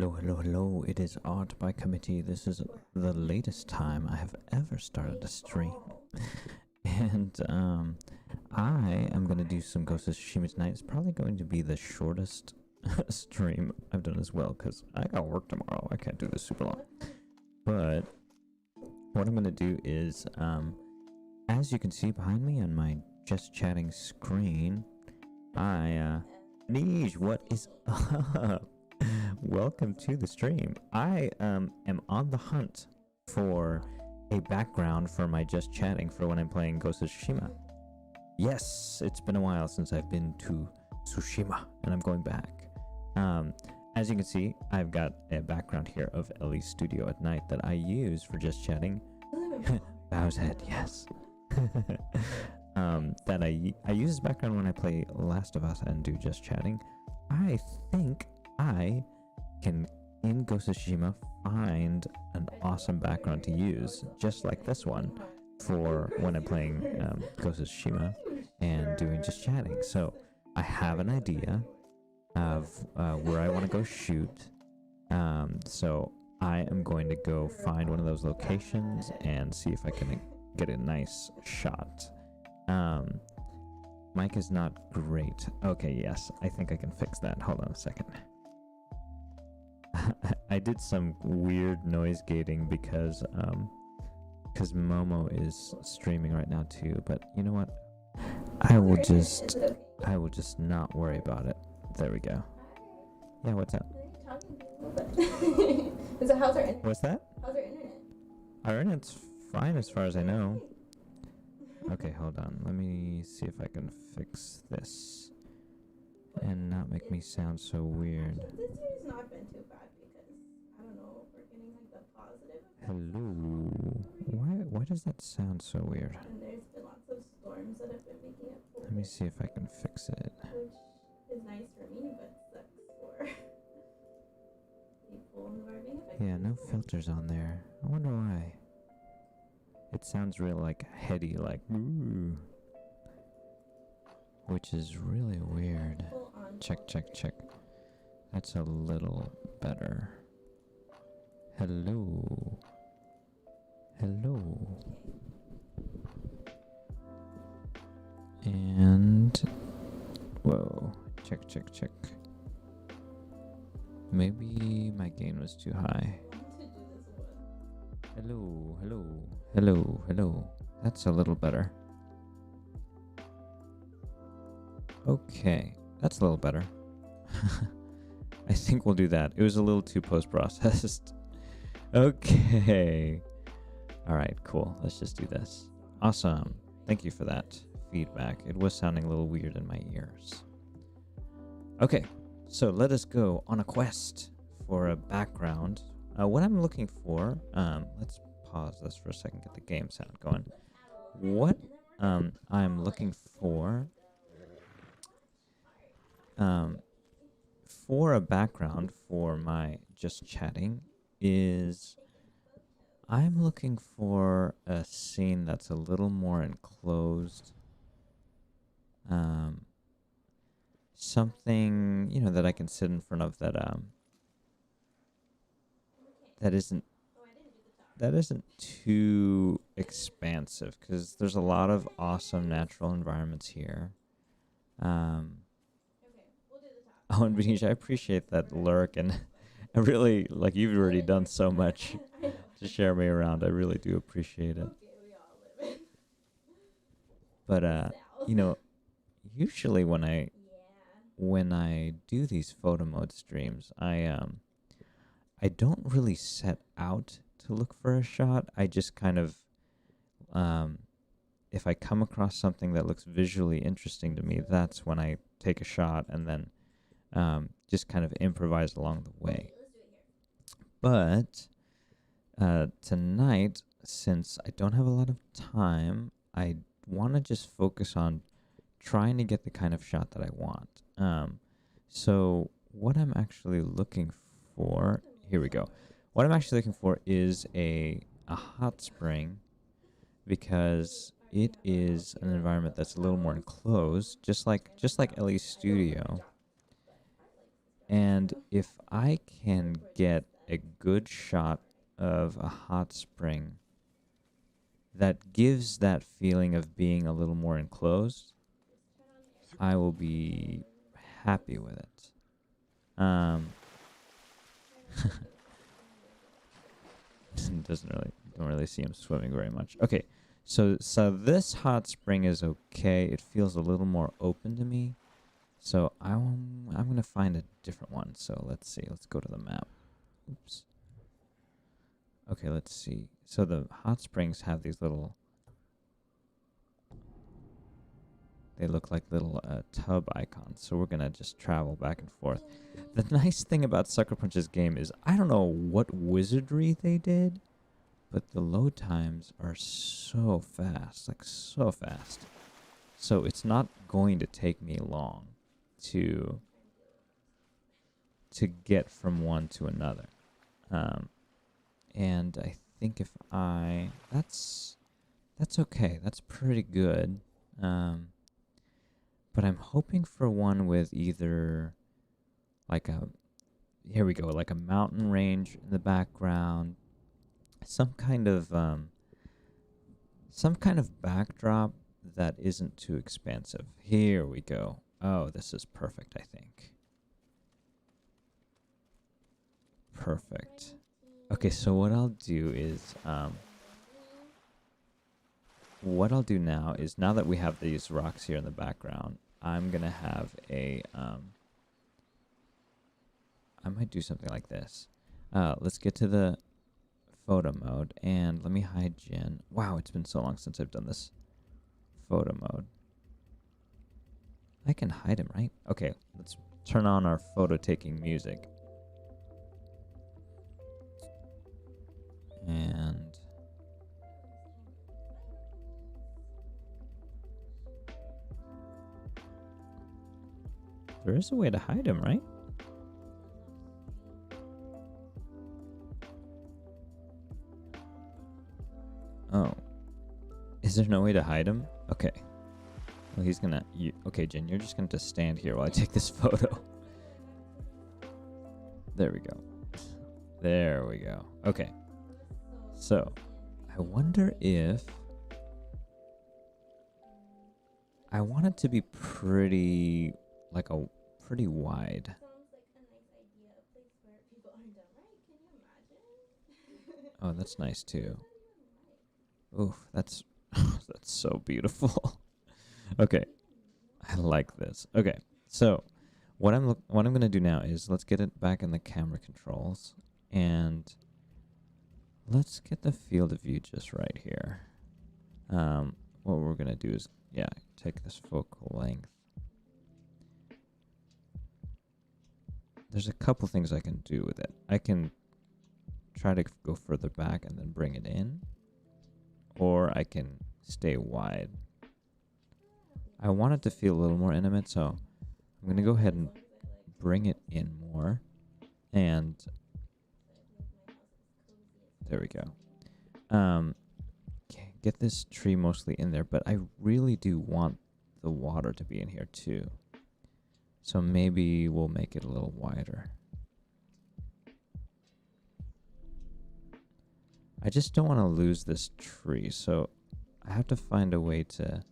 Hello. It is Art by Committee. This is the latest time I have ever started a stream. And I am going to do some Ghost of Tsushima tonight. It's probably going to be the shortest stream I've done as well, because I got work tomorrow. I can't do this super long. But what I'm going to do is, as you can see behind me on my just chatting screen, Niche, what is up? Welcome to the stream. I am on the hunt for a background for my just chatting for when I'm playing Ghost of Tsushima. Yes, it's been a while since I've been to Tsushima, and I'm going back. As you can see, I've got a background here of Ellie's studio at night that I use for just chatting. Bow's head, yes. That I use as background when I play Last of Us and do just chatting. I think I can, in Ghost of Tsushima, find an awesome background to use, just like this one, for when I'm playing Ghost of Tsushima and doing just chatting. So I have an idea of where I want to go shoot. So I am going to go find one of those locations and see if I can get a nice shot. Mic is not great. Okay, yes, I think I can fix that. Hold on a second. I did some weird noise gating because Momo is streaming right now too, but you know what? I will just not worry about it. There we go. Yeah, what's up? Is it how's our internet? What's that? How's our internet? Our internet's fine as far as I know. Okay, hold on. Let me see if I can fix this and not make me sound so weird. This year's not been too bad because I don't know if we're getting like the positive effects. Hello. Why does that sound so weird? And there's been lots of storms that have been making it cold. Let me see if I can fix it. Which is nice for me, but sucks for people who are being affected. Yeah, no filters on there. I wonder why. It sounds real like heady, like ooh, which is really weird. Check. That's a little better. Hello. And whoa, check. Maybe my gain was too high. Hello. That's a little better. Okay, that's a little better. I think we'll do that. It was a little too post-processed. Okay. All right, cool. Let's just do this. Awesome. Thank you for that feedback. It was sounding a little weird in my ears. Okay, so let us go on a quest for a background. What I'm looking for, let's pause this for a second, get the game sound going. What I'm looking for a background for my just chatting is I'm looking for a scene that's a little more enclosed. Something, you know, that I can sit in front of that isn't too expansive, because there's a lot of awesome natural environments here. Oh, and Benish, I appreciate that lurk, and I really, like, you've already done so much to share me around. I really do appreciate it. But you know, usually when I do these photo mode streams, I don't really set out to look for a shot. I just kind of, if I come across something that looks visually interesting to me, that's when I take a shot and then just kind of improvise along the way. But tonight, since I don't have a lot of time, I want to just focus on trying to get the kind of shot that I want. So what I'm actually looking for, here we go. What I'm actually looking for is a hot spring, because it is an environment that's a little more enclosed, just like Ellie's studio. And if I can get a good shot of a hot spring that gives that feeling of being a little more enclosed, I will be happy with it. Don't really see him swimming very much. Okay, so this hot spring is okay. It feels a little more open to me. So I'm gonna find a different one. So let's see. Let's go to the map. Oops. Okay, let's see. So the hot springs have these little. They look like little tub icons. So we're gonna just travel back and forth. The nice thing about Sucker Punch's game is I don't know what wizardry they did, but the load times are so fast, like so fast. So it's not going to take me long to get from one to another. And I think if that's okay. That's pretty good. But I'm hoping for one with either like here we go, like a mountain range in the background, some kind of backdrop that isn't too expansive. Here we go. Oh, this is perfect, I think. Perfect. Okay, so what I'll do is what I'll do now is, now that we have these rocks here in the background, I'm gonna have a I might do something like this. Let's get to the photo mode, and let me hide Jin. Wow, it's been so long since I've done this photo mode. I can hide him, right? Okay, let's turn on our photo taking music. And there is a way to hide him, right? Oh. Is there no way to hide him? Okay. Well, he's gonna... okay, Jin, you're just gonna have to stand here while I take this photo. There we go. There we go. Okay. So, I wonder if... I want it to be pretty... like a... pretty wide. Oh, that's nice too. Oof, that's that's so beautiful. Okay, I like this. Okay, so what I'm gonna do now is let's get it back in the camera controls, and let's get the field of view just right here. What we're gonna do is, yeah, take this focal length. There's a couple things I can do with it. I can try to go further back and then bring it in, or I can stay wide. I want it to feel a little more intimate, so I'm going to go ahead and bring it in more. And there we go. Get this tree mostly in there, but I really do want the water to be in here too. So maybe we'll make it a little wider. I just don't want to lose this tree, so I have to find a way to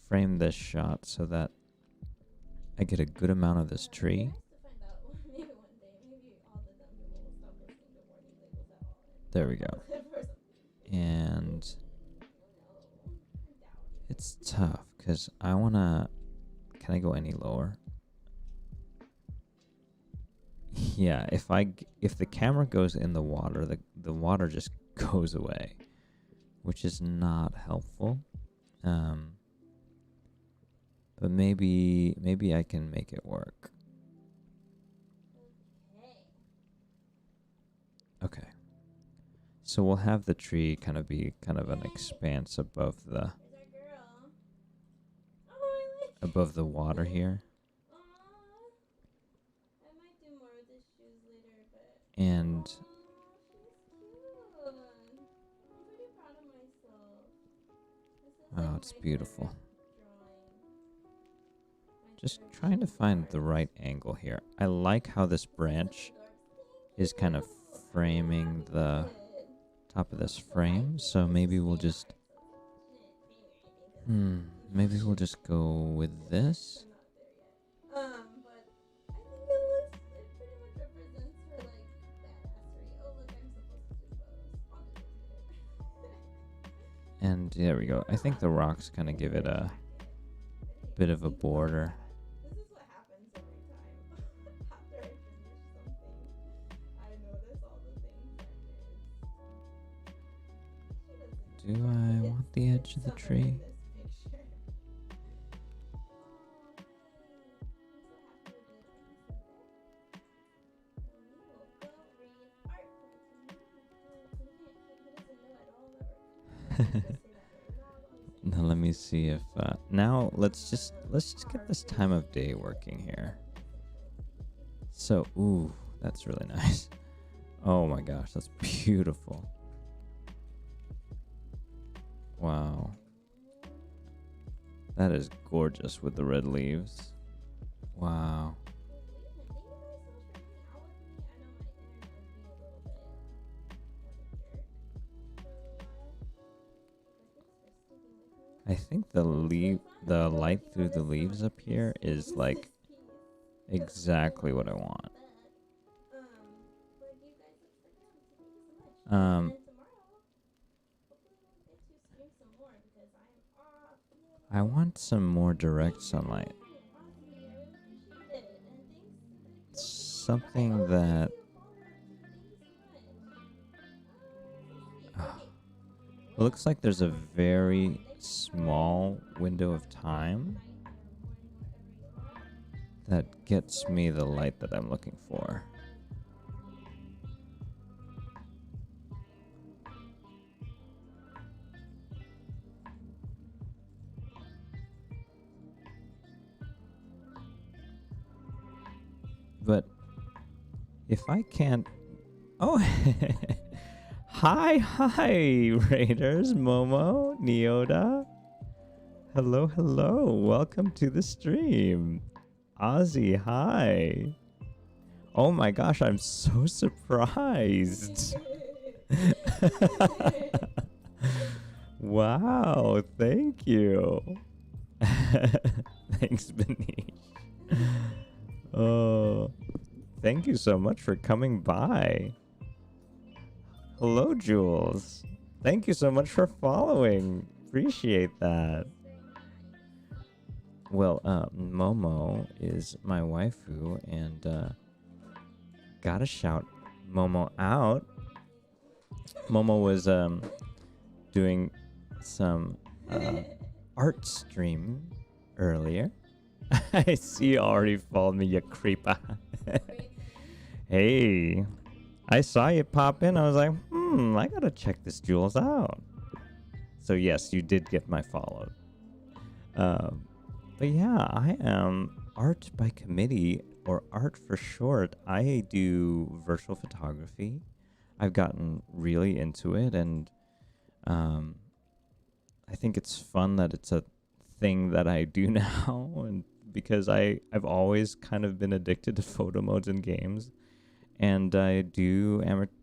frame this shot so that I get a good amount of this tree. There we go. And it's tough because I want to... Can I go any lower? Yeah, if the camera goes in the water, the water just goes away, which is not helpful. But maybe I can make it work. Okay. So we'll have the tree kind of be kind of an expanse above the water here. And oh, it's beautiful. Just trying to find the right angle here. I like how this branch is kind of framing the top of this frame, so maybe we'll just maybe we'll just go with this. But I think it pretty much represents her like badassery. Oh look, I'm supposed to do photos. And there we go. I think the rocks kind of give it a bit of a border. This is what happens every time after I finish something. I notice all the things I missed. Do I want the edge of the tree? Now let me see if now let's just get this time of day working here. So ooh, that's really nice. Oh my gosh, that's beautiful. Wow. That is gorgeous with the red leaves. Wow. I think the light through the leaves up here is like exactly what I want. I want some more direct sunlight. Something that looks like there's a very small window of time that gets me the light that I'm looking for. But if I can't... Oh! Hi, Raiders, Momo, Neoda. Hello, hello. Welcome to the stream. Ozzy, hi. Oh my gosh, I'm so surprised. Wow, thank you. Thanks, Benish. Oh, thank you so much for coming by. Hello, Jules. Thank you so much for following. Appreciate that. Well, Momo is my waifu, and gotta shout Momo out. Momo was doing some art stream earlier. I see you already followed me, you creeper. Hey, I saw you pop in. I was like, I gotta check this Jules out. So yes, you did get my follow. But yeah, I am art by committee, or art for short. I do virtual photography. I've gotten really into it, and I think it's fun that it's a thing that I do now, and because I've always kind of been addicted to photo modes in games, and I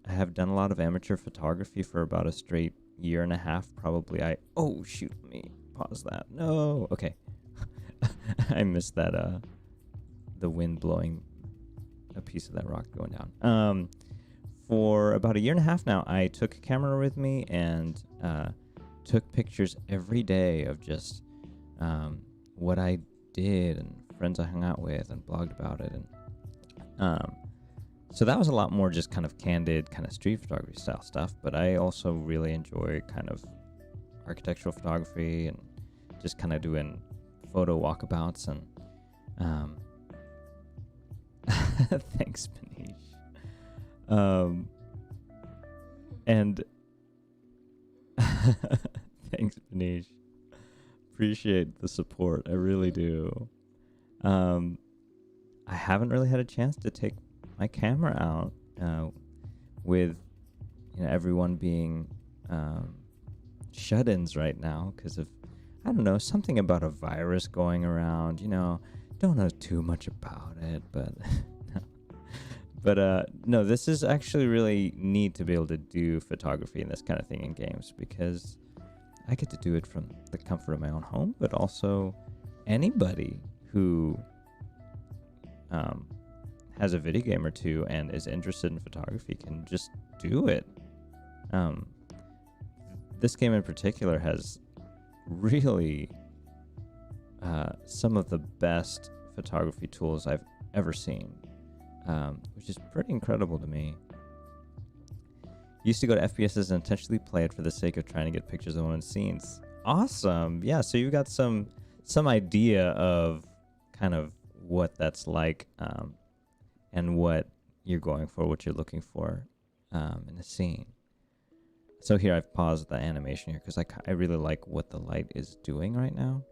have done a lot of amateur photography for about a straight year and a half, probably. Oh shoot, let me pause that. No, okay. I missed that the wind blowing a piece of that rock going down. For about a year and a half now, I took a camera with me and took pictures every day of just what I did and friends I hung out with and blogged about it. And so that was a lot more just kind of candid, kind of street photography style stuff. But I also really enjoy kind of architectural photography and just kind of doing photo walkabouts. And thanks, Manish. And thanks, Manish. Appreciate the support. I really do. I haven't really had a chance to take my camera out with everyone being shut-ins right now because of, I don't know, something about a virus going around. don't know too much about it, but no, this is actually really neat to be able to do photography and this kind of thing in games, because I get to do it from the comfort of my own home, but also anybody who has a video game or two and is interested in photography can just do it. This game in particular has really some of the best photography tools I've ever seen, which is pretty incredible to me. Used to go to FPSs and intentionally play it for the sake of trying to get pictures of women's scenes. Awesome. Yeah, so you've got some idea of kind of what that's like, and what you're going for, what you're looking for in a scene. So here I've paused the animation here because I really like what the light is doing right now.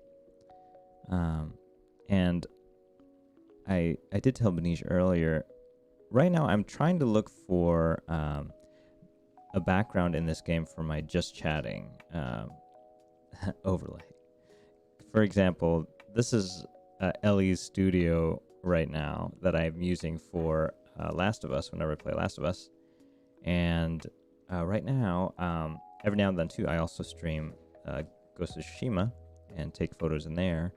And I did tell Benish earlier, right now I'm trying to look for a background in this game for my just chatting overlay. For example, this is Ellie's studio right now that I'm using for Last of Us whenever I play Last of Us. And right now, every now and then too, I also stream Ghost of Tsushima and take photos in there.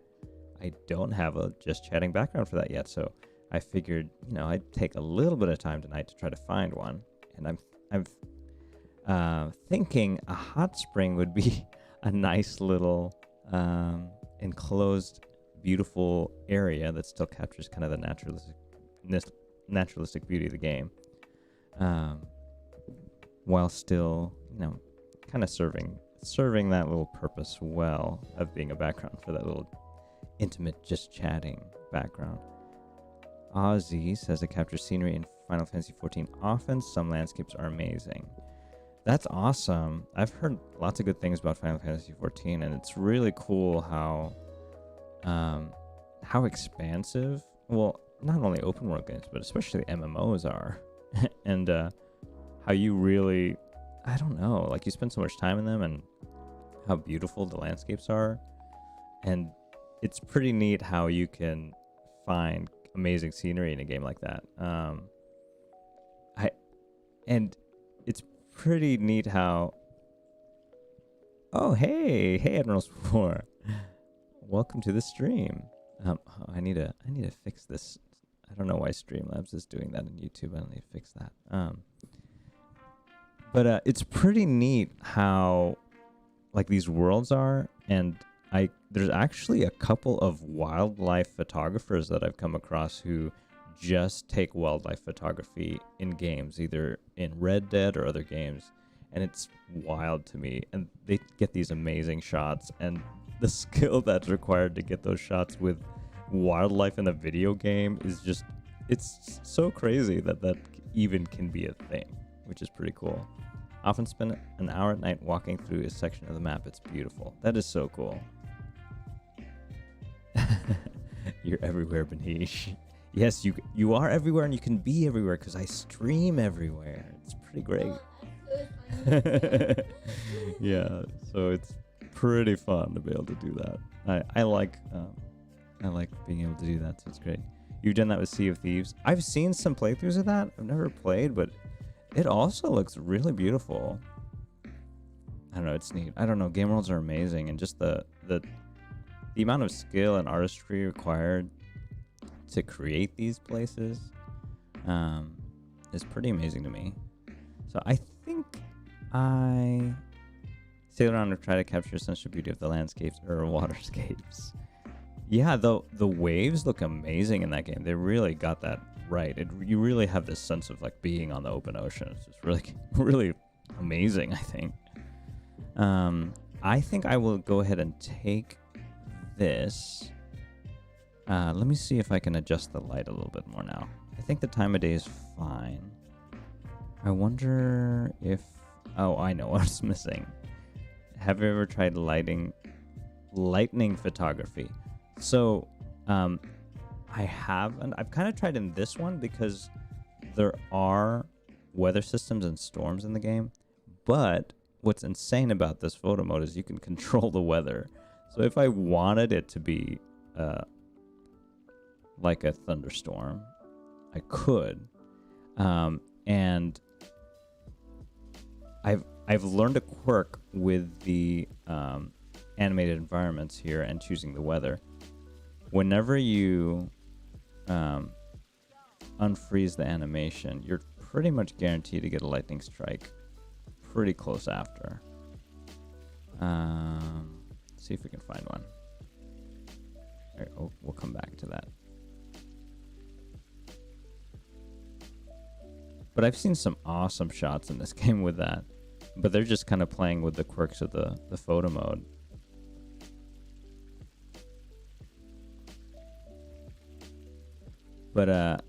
I don't have a just chatting background for that yet, so I figured, I'd take a little bit of time tonight to try to find one. And I'm thinking a hot spring would be a nice little enclosed, beautiful area that still captures kind of the naturalistic beauty of the game, while still, kind of serving that little purpose well of being a background for that little intimate, just chatting background. Ozzy says it captures scenery in Final Fantasy XIV often. Some landscapes are amazing. That's awesome. I've heard lots of good things about Final Fantasy XIV, and it's really cool how expansive, well, not only open world games, but especially MMOs are, and how you really, I don't know, like you spend so much time in them, and how beautiful the landscapes are, and it's pretty neat how you can find amazing scenery in a game like that. And it's pretty neat how. Oh, hey, Admiral Spore. Welcome to the stream. I need to fix this. I don't know why Streamlabs is doing that on YouTube. I don't need to fix that. But it's pretty neat how like these worlds are, and there's actually a couple of wildlife photographers that I've come across who just take wildlife photography in games, either in Red Dead or other games, and it's wild to me. And they get these amazing shots, and the skill that's required to get those shots with wildlife in a video game is just, it's so crazy that even can be a thing, which is pretty cool. Often spend an hour at night walking through a section of the map. It's beautiful. That is so cool. You're everywhere, Benish. Yes, you are everywhere, and you can be everywhere because I stream everywhere. It's pretty great. Yeah, so it's pretty fun to be able to do that. I like being able to do that, so it's great. You've done that with Sea of Thieves. I've seen some playthroughs of that. I've never played, but it also looks really beautiful. I don't know, it's neat. I don't know, game worlds are amazing, and just the amount of skill and artistry required to create these places is pretty amazing to me. So I think I sail around and try to capture essential beauty of the landscapes or waterscapes. Yeah, the waves look amazing in that game. They really got that right. You really have this sense of like being on the open ocean. It's just really, really amazing, I think. I think I will go ahead and take this. Let me see if I can adjust the light a little bit more now. I think the time of day is fine. I wonder if... Oh, I know what's missing. Have you ever tried lightning photography? So, I have, and I've kind of tried in this one because there are weather systems and storms in the game. But what's insane about this photo mode is you can control the weather. So if I wanted it to be like a thunderstorm. I could. And I've learned a quirk with the animated environments here and choosing the weather. Whenever you unfreeze the animation, you're pretty much guaranteed to get a lightning strike pretty close after. See if we can find one. All right, we'll come back to that. But I've seen some awesome shots in this game with that. But they're just kind of playing with the quirks of the photo mode. But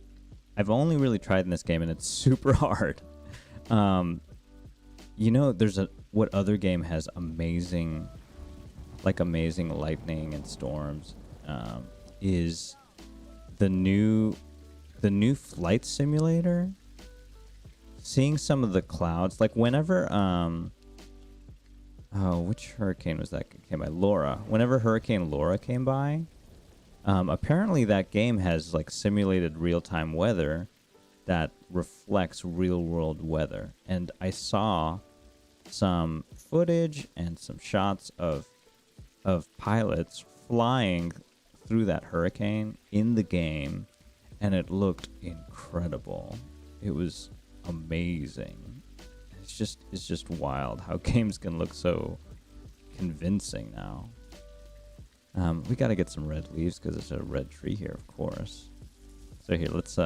I've only really tried in this game, and it's super hard. You know, what other game has amazing lightning and storms? Is the new flight simulator. Seeing some of the clouds, like whenever which hurricane was that came by? Laura. Whenever Hurricane Laura came by, apparently that game has like simulated real-time weather that reflects real-world weather. And I saw some footage and some shots of pilots flying through that hurricane in the game, and it looked incredible. It was amazing. It's just wild how games can look so convincing now. We got to get some red leaves because it's a red tree here, of course. So here, let's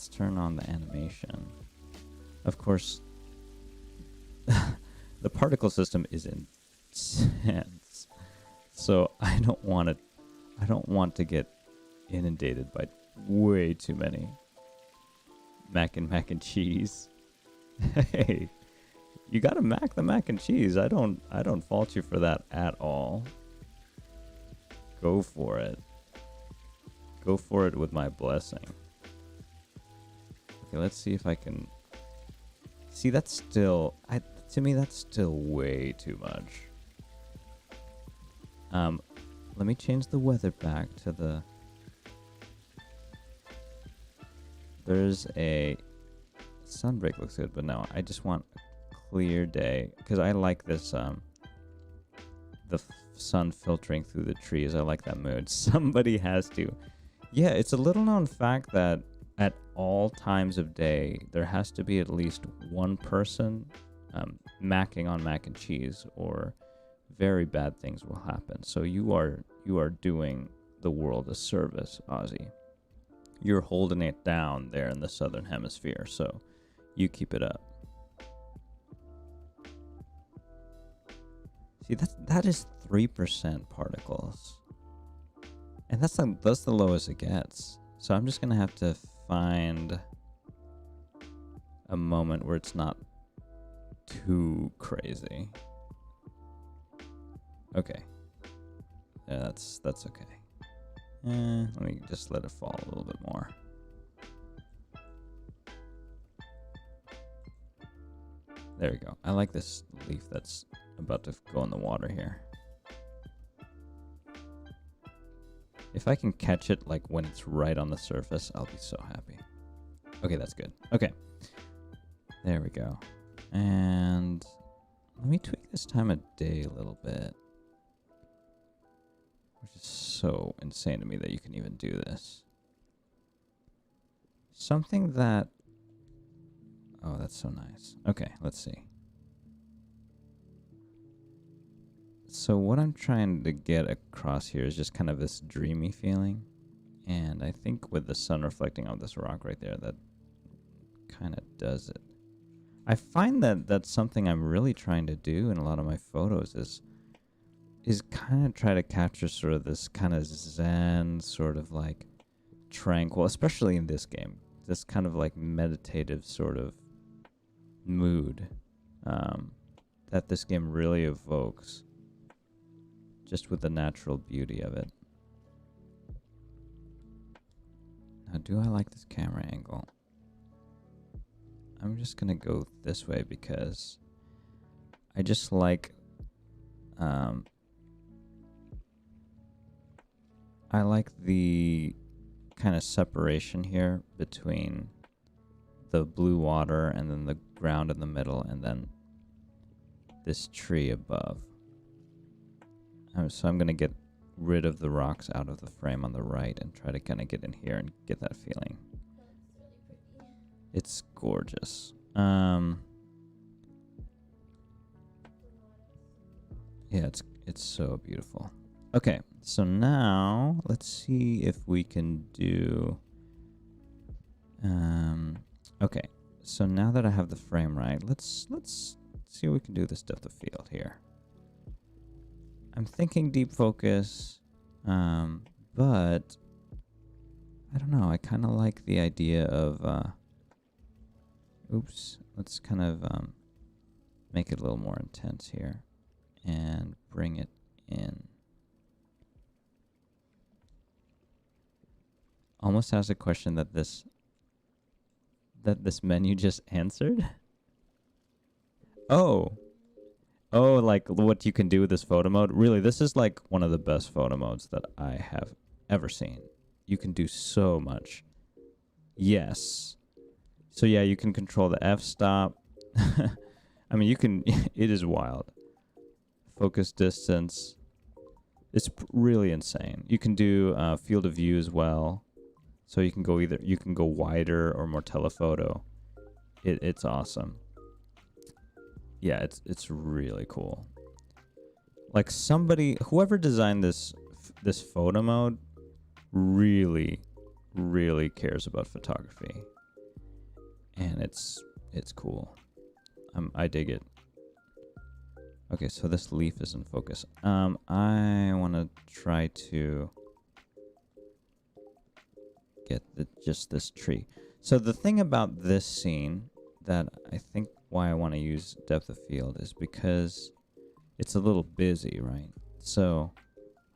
turn on the animation. Of course, the particle system is intense, so I don't want to get inundated by way too many mac and cheese. Hey, you gotta mac the mac and cheese. I don't fault you for that at all. Go for it. Go for it with my blessing. Okay, let's see if I can see. That's still, to me that's still way too much. Let me change the weather back to the, there's a sunbreak, looks good, but no, I just want a clear day because I like this the sun filtering through the trees. I like that mood. Somebody has to. Yeah, it's a little known fact that at all times of day there has to be at least one person macking on mac and cheese, or very bad things will happen. So you are doing the world a service, Ozzy. You're holding it down there in the southern hemisphere, so you keep it up. See, that is 3% particles, and that's the lowest it gets. So I'm just gonna have to find a moment where it's not too crazy. Okay, yeah, that's okay. Let me just let it fall a little bit more. There we go. I like this leaf that's about to go in the water here. If I can catch it like when it's right on the surface, I'll be so happy. Okay, that's good. Okay. There we go. And let me tweak this time of day a little bit. Which is so insane to me that you can even do this. Something that... Oh, that's so nice. Okay, let's see. So what I'm trying to get across here is just kind of this dreamy feeling. And I think with the sun reflecting on this rock right there, that kind of does it. I find that that's something I'm really trying to do in a lot of my photos is kind of try to capture sort of this kind of zen, sort of like tranquil, especially in this game, this kind of like meditative sort of mood that this game really evokes just with the natural beauty of it. Now, do I like this camera angle? I'm just gonna go this way because I just like I like the kind of separation here between the blue water and then the ground in the middle and then this tree above. So I'm going to get rid of the rocks out of the frame on the right and try to kind of get in here and get that feeling. It's gorgeous. Yeah, it's so beautiful. Okay, so now let's see if we can do... okay, so now that I have the frame right, let's see what we can do with this depth of field here. I'm thinking deep focus, but I don't know. I kind of like the idea of... oops, let's kind of make it a little more intense here and bring it in. Almost ask a question that this menu just answered. Oh, like what you can do with this photo mode. Really, this is like one of the best photo modes that I have ever seen. You can do so much. Yes. So yeah, you can control the f-stop. I mean, you can, it is wild. Focus distance. It's really insane. You can do field of view as well. So you can go wider or more telephoto. It's awesome. Yeah, it's really cool. Like whoever designed this photo mode really cares about photography. And it's cool. I dig it. Okay, so this leaf is in focus. I want to try to get just this tree. So the thing about this scene that I think why I want to use depth of field is because it's a little busy, right? So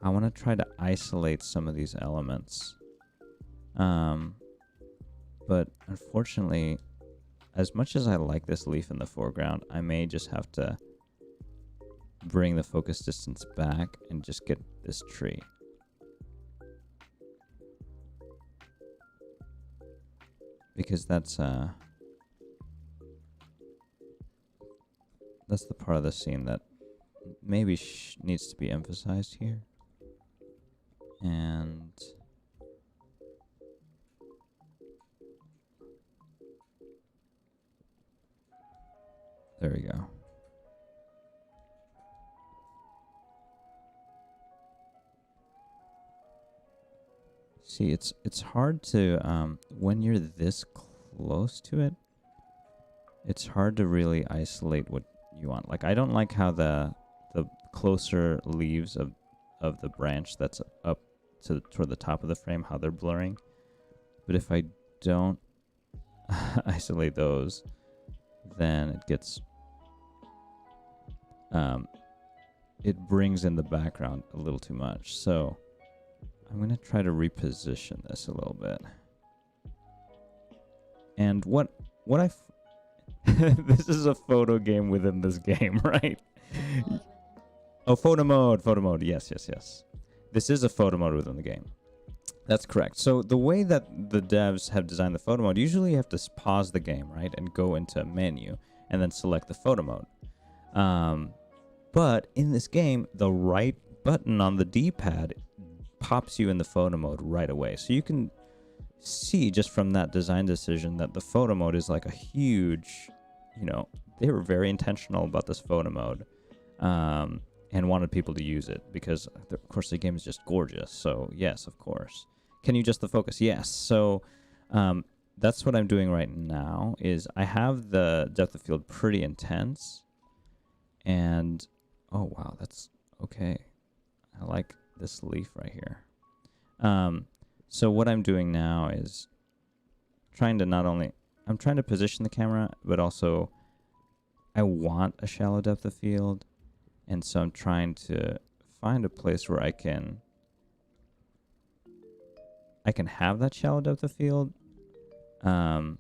I want to try to isolate some of these elements. But unfortunately, as much as I like this leaf in the foreground, I may just have to bring the focus distance back and just get this tree. Because that's the part of the scene that maybe needs to be emphasized here. And there we go. See, it's hard to when you're this close to it, it's hard to really isolate what you want. Like, I don't like how the closer leaves of the branch that's up toward the top of the frame, how they're blurring. But if I don't isolate those, then it gets it brings in the background a little too much. So I'm going to try to reposition this a little bit. And what this is a photo game within this game, right? Oh, photo mode. Yes. This is a photo mode within the game. That's correct. So the way that the devs have designed the photo mode, usually you have to pause the game, right? And go into a menu and then select the photo mode. But in this game, the right button on the D-pad pops you in the photo mode right away. So you can see just from that design decision that the photo mode is like a huge, they were very intentional about this photo mode, and wanted people to use it because, of course, the game is just gorgeous. So yes, of course. Can you adjust the focus? Yes. So that's what I'm doing right now is I have the depth of field pretty intense, and oh wow, that's okay. I like this leaf right here. So what I'm doing now is trying to I'm trying to position the camera, but also I want a shallow depth of field. And so I'm trying to find a place where I can have that shallow depth of field. And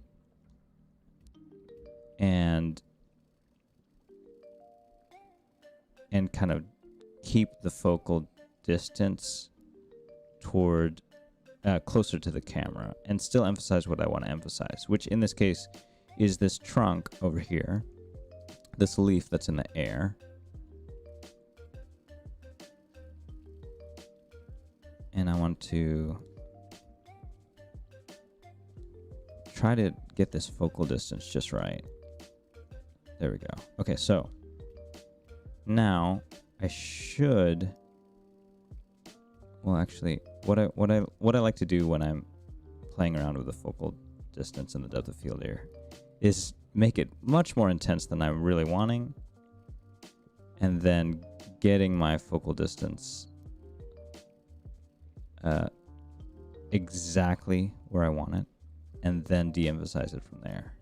kind of keep the focal distance toward closer to the camera and still emphasize what I want to emphasize, which in this case is this trunk over here, this leaf that's in the air. And I want to try to get this focal distance just right. There we go. Okay, so now I should, well, actually, what I like to do when I'm playing around with the focal distance and the depth of field here is make it much more intense than I'm really wanting, and then getting my focal distance exactly where I want it, and then de-emphasize it from there.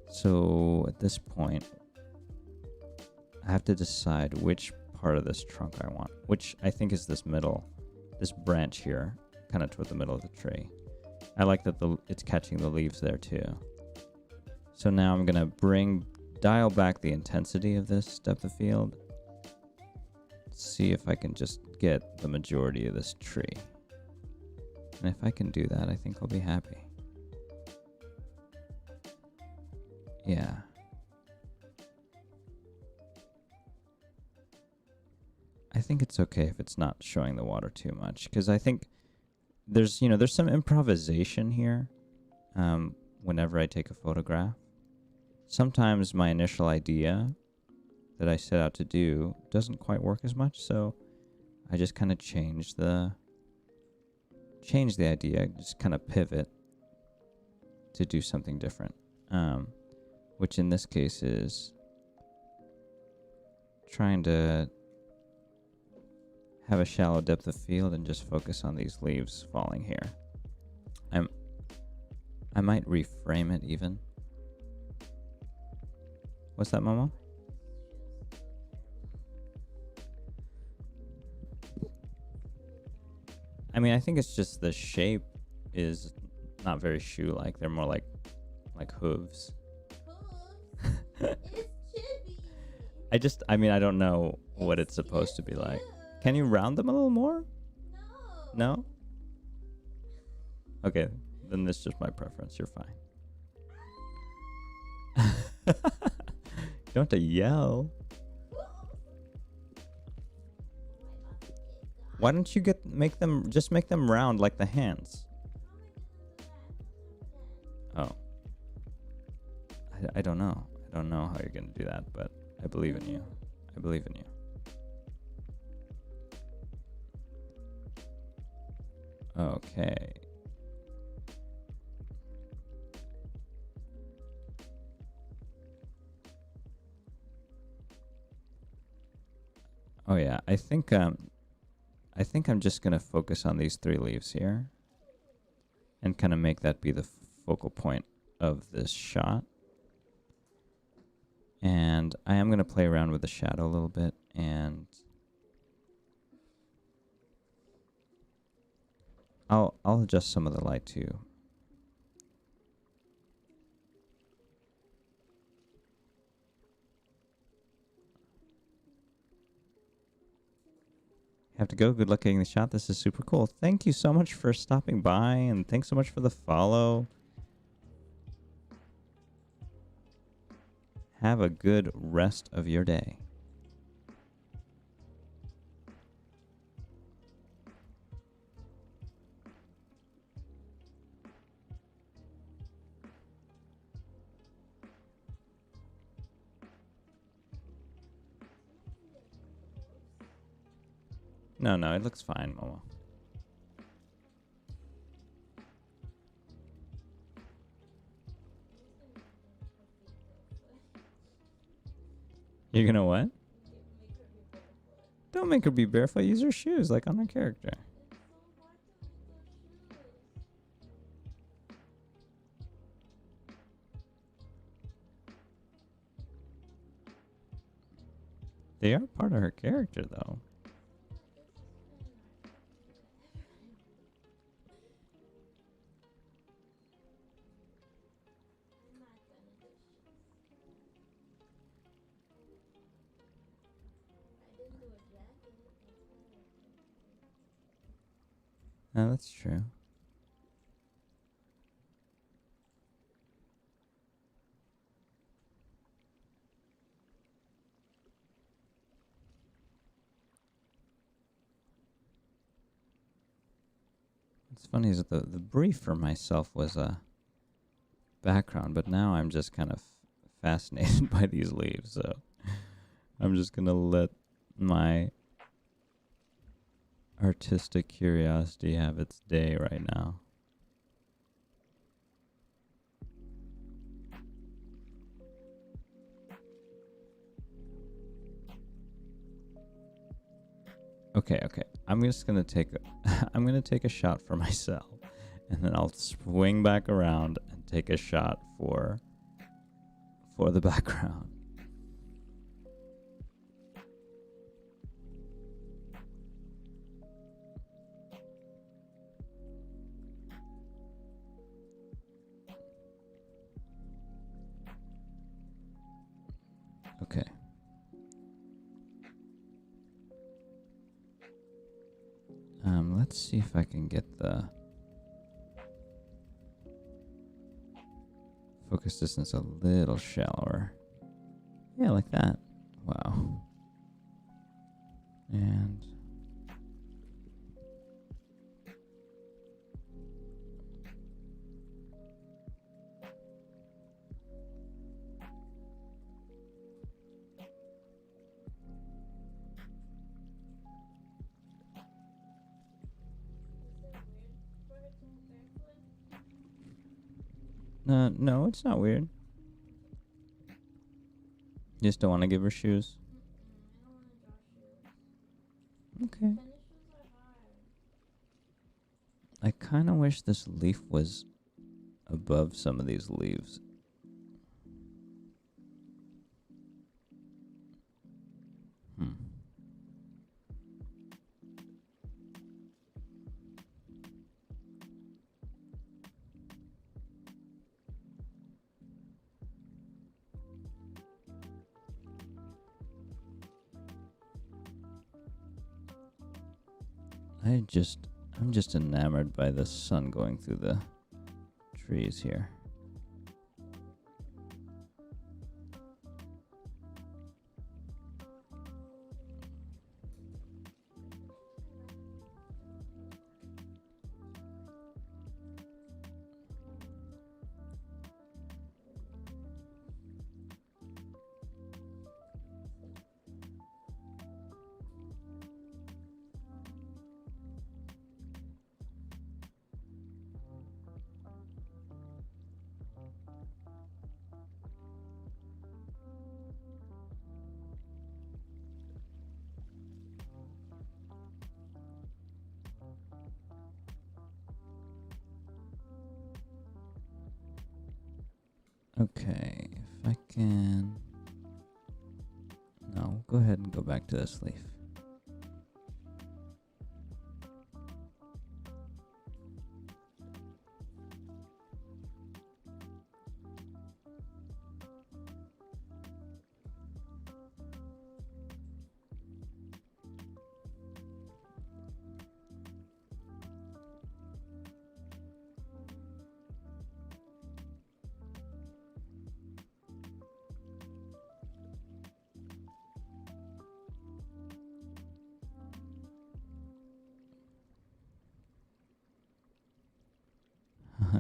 So at this point, I have to decide which part of this trunk I want, which I think is this middle, this branch here, kind of toward the middle of the tree. I like that it's catching the leaves there too. So now I'm gonna dial back the intensity of this depth of field. See if I can just get the majority of this tree. And if I can do that, I think I'll be happy. Yeah. I think it's okay if it's not showing the water too much, because I think there's some improvisation here whenever I take a photograph. Sometimes my initial idea that I set out to do doesn't quite work as much, so I just kind of change the idea, just kind of pivot to do something different, which in this case is trying to have a shallow depth of field and just focus on these leaves falling here. I might reframe it even. What's that, Momo? I mean, I think it's just the shape is not very shoe-like. They're more like hooves. It's chibi. I don't know what it's supposed to be like. Can you round them a little more? No. No? Okay, then this is just my preference. You're fine. You don't have to yell. Why don't you make them round like the hands? Oh. I don't know. I don't know how you're gonna do that, but I believe in you. I believe in you. Okay. Oh yeah, I think I'm just gonna focus on these 3 leaves here and kind of make that be the focal point of this shot. And I am gonna play around with the shadow a little bit, and I'll adjust some of the light too. Have to go. Good luck getting the shot. This is super cool. Thank you so much for stopping by, and thanks so much for the follow. Have a good rest of your day. No, it looks fine, Momo. You're gonna what? Don't make her be barefoot. Use her shoes like on her character. They are part of her character, though. That's true. What's funny is that the brief for myself was a background, but now I'm just kind of fascinated by these leaves, so I'm just gonna let my artistic curiosity have its day right now. Okay. I'm just gonna take I'm gonna take a shot for myself, and then I'll swing back around and take a shot for the background. Okay. Let's see if I can get the focus distance a little shallower. Yeah, like that. Wow. And no, it's not weird. You just don't want to give her shoes? Okay. I kind of wish this leaf was above some of these leaves. I'm just enamored by the sun going through the trees here. Okay, if I can... No, go ahead and go back to this leaf.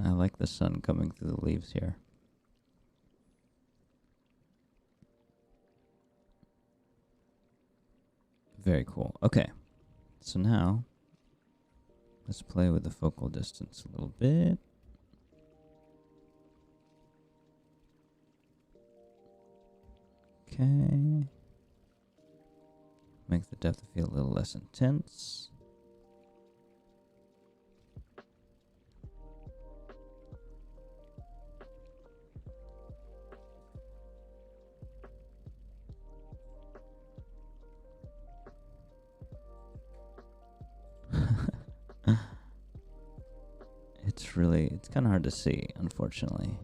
I like the sun coming through the leaves here. Very cool. Okay, so now let's play with the focal distance a little bit. Okay. Make the depth of field a little less intense. It's kind of hard to see, unfortunately.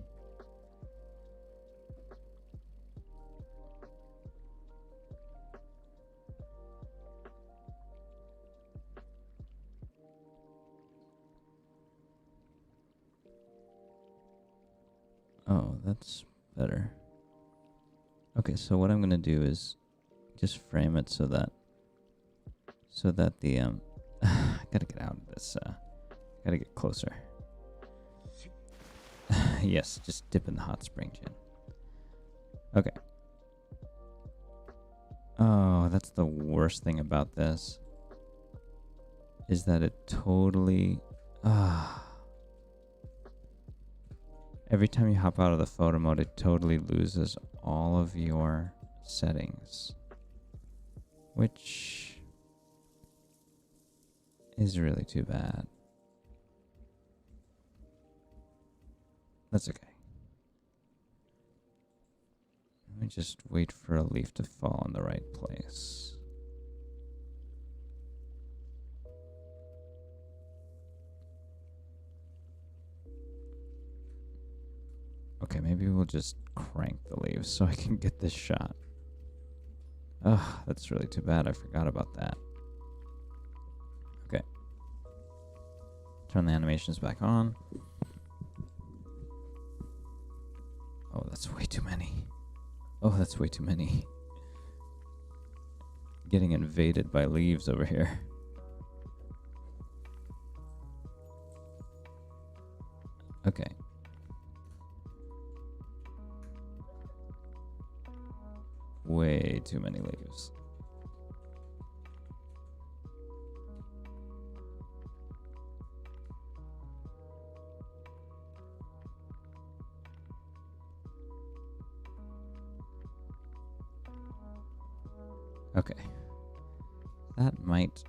Oh, that's better. Okay, so what I'm gonna do is just frame it so that the I gotta get out of this. Gotta get closer. Yes, just dip in the hot spring, Jen. Okay. Oh, that's the worst thing about this. Is that it totally... every time you hop out of the photo mode, it totally loses all of your settings. Which is really too bad. That's okay. Let me just wait for a leaf to fall in the right place. Okay, maybe we'll just crank the leaves so I can get this shot. Ugh, that's really too bad. I forgot about that. Okay. Turn the animations back on. Oh, that's way too many. Oh, that's way too many. Getting invaded by leaves over here. Okay. Way too many leaves. Okay. That might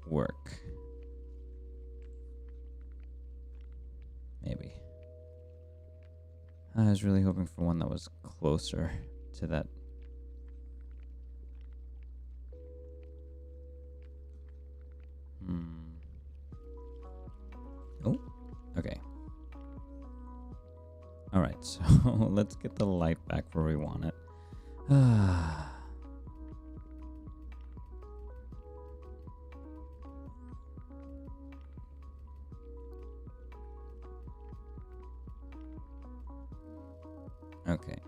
work. Maybe. I was really hoping for one that was closer to that. Oh, okay. All right, so let's get the light back where we want it. Okay.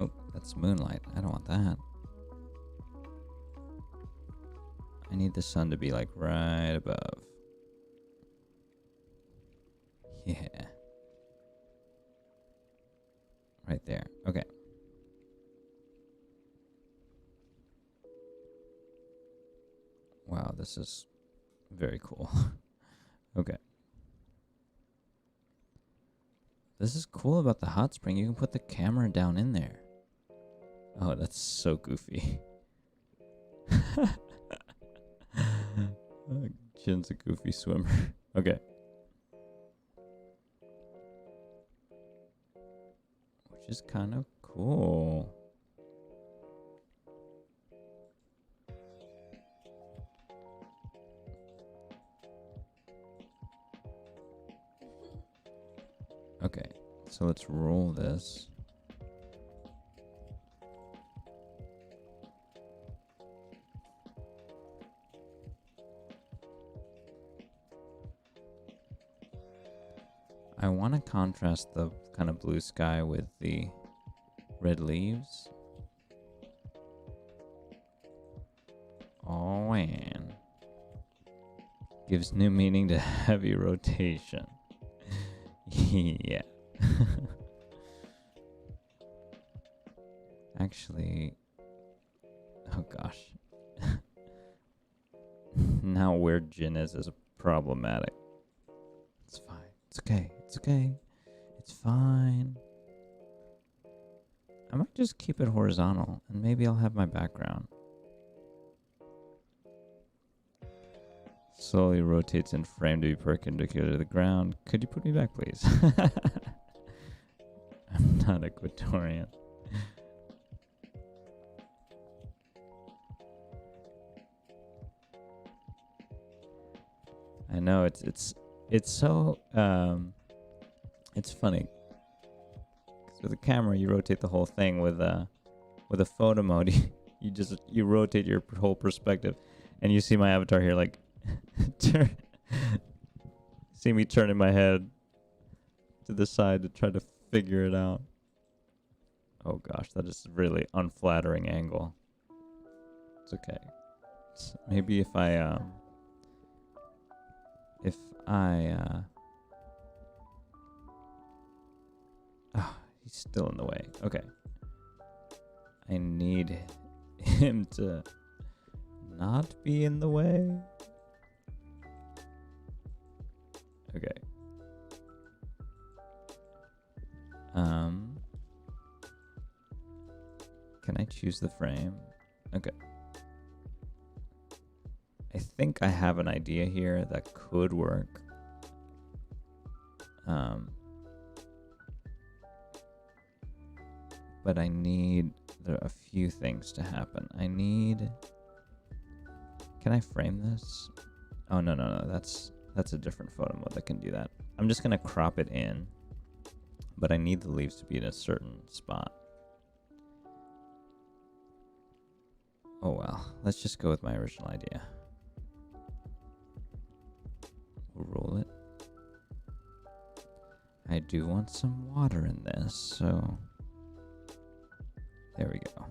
Oh, that's moonlight. I don't want that. I need the sun to be like right above. Yeah. Right there. Okay. Wow, this is very cool. Okay. This is cool about the hot spring. You can put the camera down in there. Oh, that's so goofy. Jin's a goofy swimmer. Okay. Which is kind of cool. Okay, so let's roll this. I want to contrast the kind of blue sky with the red leaves. Oh man. Gives new meaning to heavy rotation. Yeah. Actually, oh gosh. Now where Jin is problematic. It's fine. It's okay. It's okay. It's fine. I might just keep it horizontal and maybe I'll have my background. Slowly rotates in frame to be perpendicular to the ground. Could you put me back, please? I'm not Ecuadorian. I know it's so it's funny. 'Cause with the camera, you rotate the whole thing. With a photo mode, you rotate your whole perspective, and you see my avatar here like turn. See me turning my head to the side to try to figure it out. Oh gosh, that is a really unflattering angle. It's okay. Maybe if I oh, he's still in the way. Okay. I need him to not be in the way. Okay. Can I choose the frame? Okay. I think I have an idea here that could work. But I need a few things to happen. Can I frame this? Oh, no. That's a different photo mode that can do that. I'm just gonna crop it in, but I need the leaves to be in a certain spot. Oh well, let's just go with my original idea. We'll roll it. I do want some water in this, so there we go.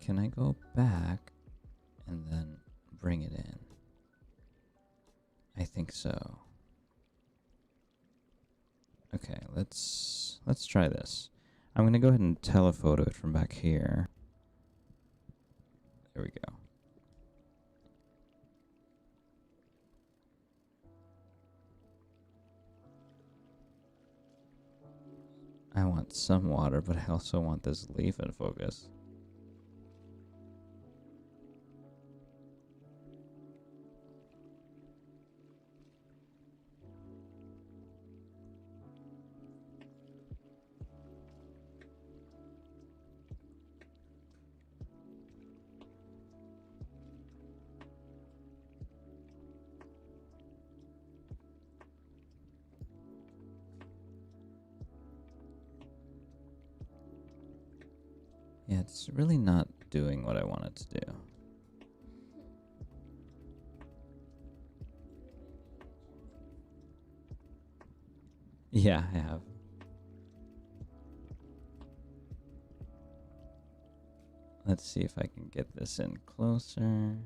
Can I go back and then bring it in? I think so. Okay, let's try this. I'm gonna go ahead and telephoto it from back here. There we go. I want some water, but I also want this leaf in focus. Yeah, it's really not doing what I want it to do. Yeah, I have. Let's see if I can get this in closer.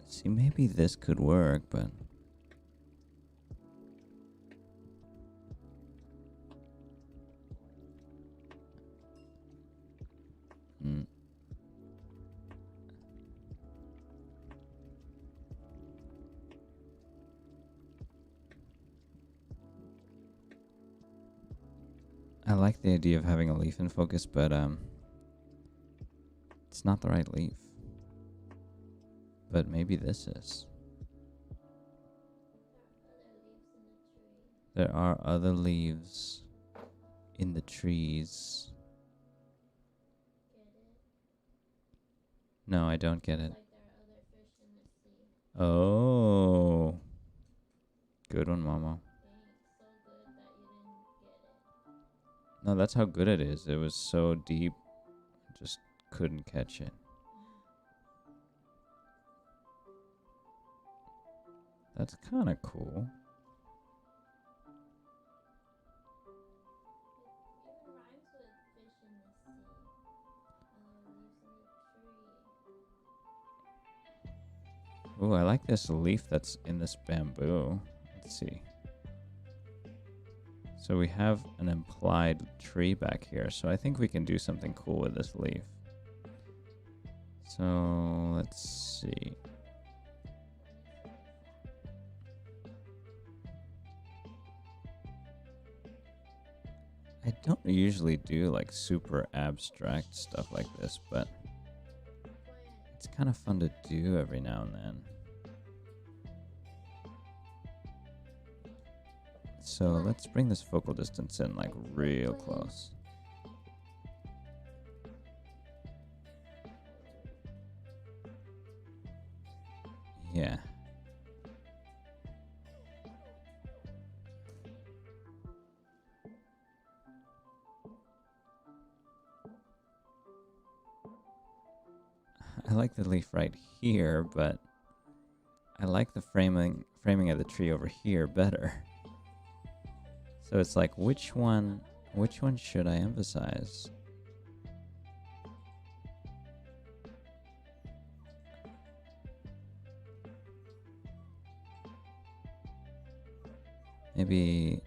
See, maybe this could work, but I like the idea of having a leaf in focus, but it's not the right leaf. But maybe this is. There are other leaves in the trees. No, I don't get it. Oh. Good one, Mama. No, that's how good it is. It was so deep, I just couldn't catch it. That's kind of cool. Ooh, I like this leaf that's in this bamboo. Let's see. So we have an implied tree back here, so I think we can do something cool with this leaf. So let's see. I don't usually do like super abstract stuff like this, but it's kind of fun to do every now and then. So let's bring this focal distance in like real close. Yeah. I like the leaf right here, but I like the framing of the tree over here better. So it's like, which one should I emphasize? Maybe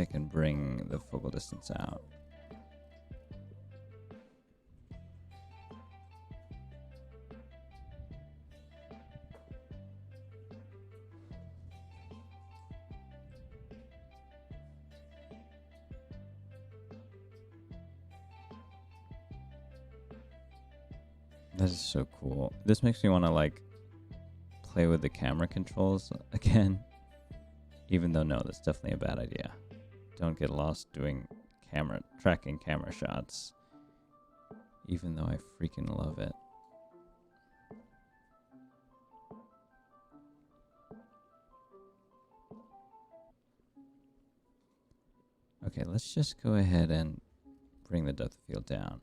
I can bring the focal distance out. That is so cool. This makes me want to like play with the camera controls again. Even though no, that's definitely a bad idea. Don't get lost doing tracking camera shots. Even though I freaking love it. Okay, let's just go ahead and bring the depth of field down.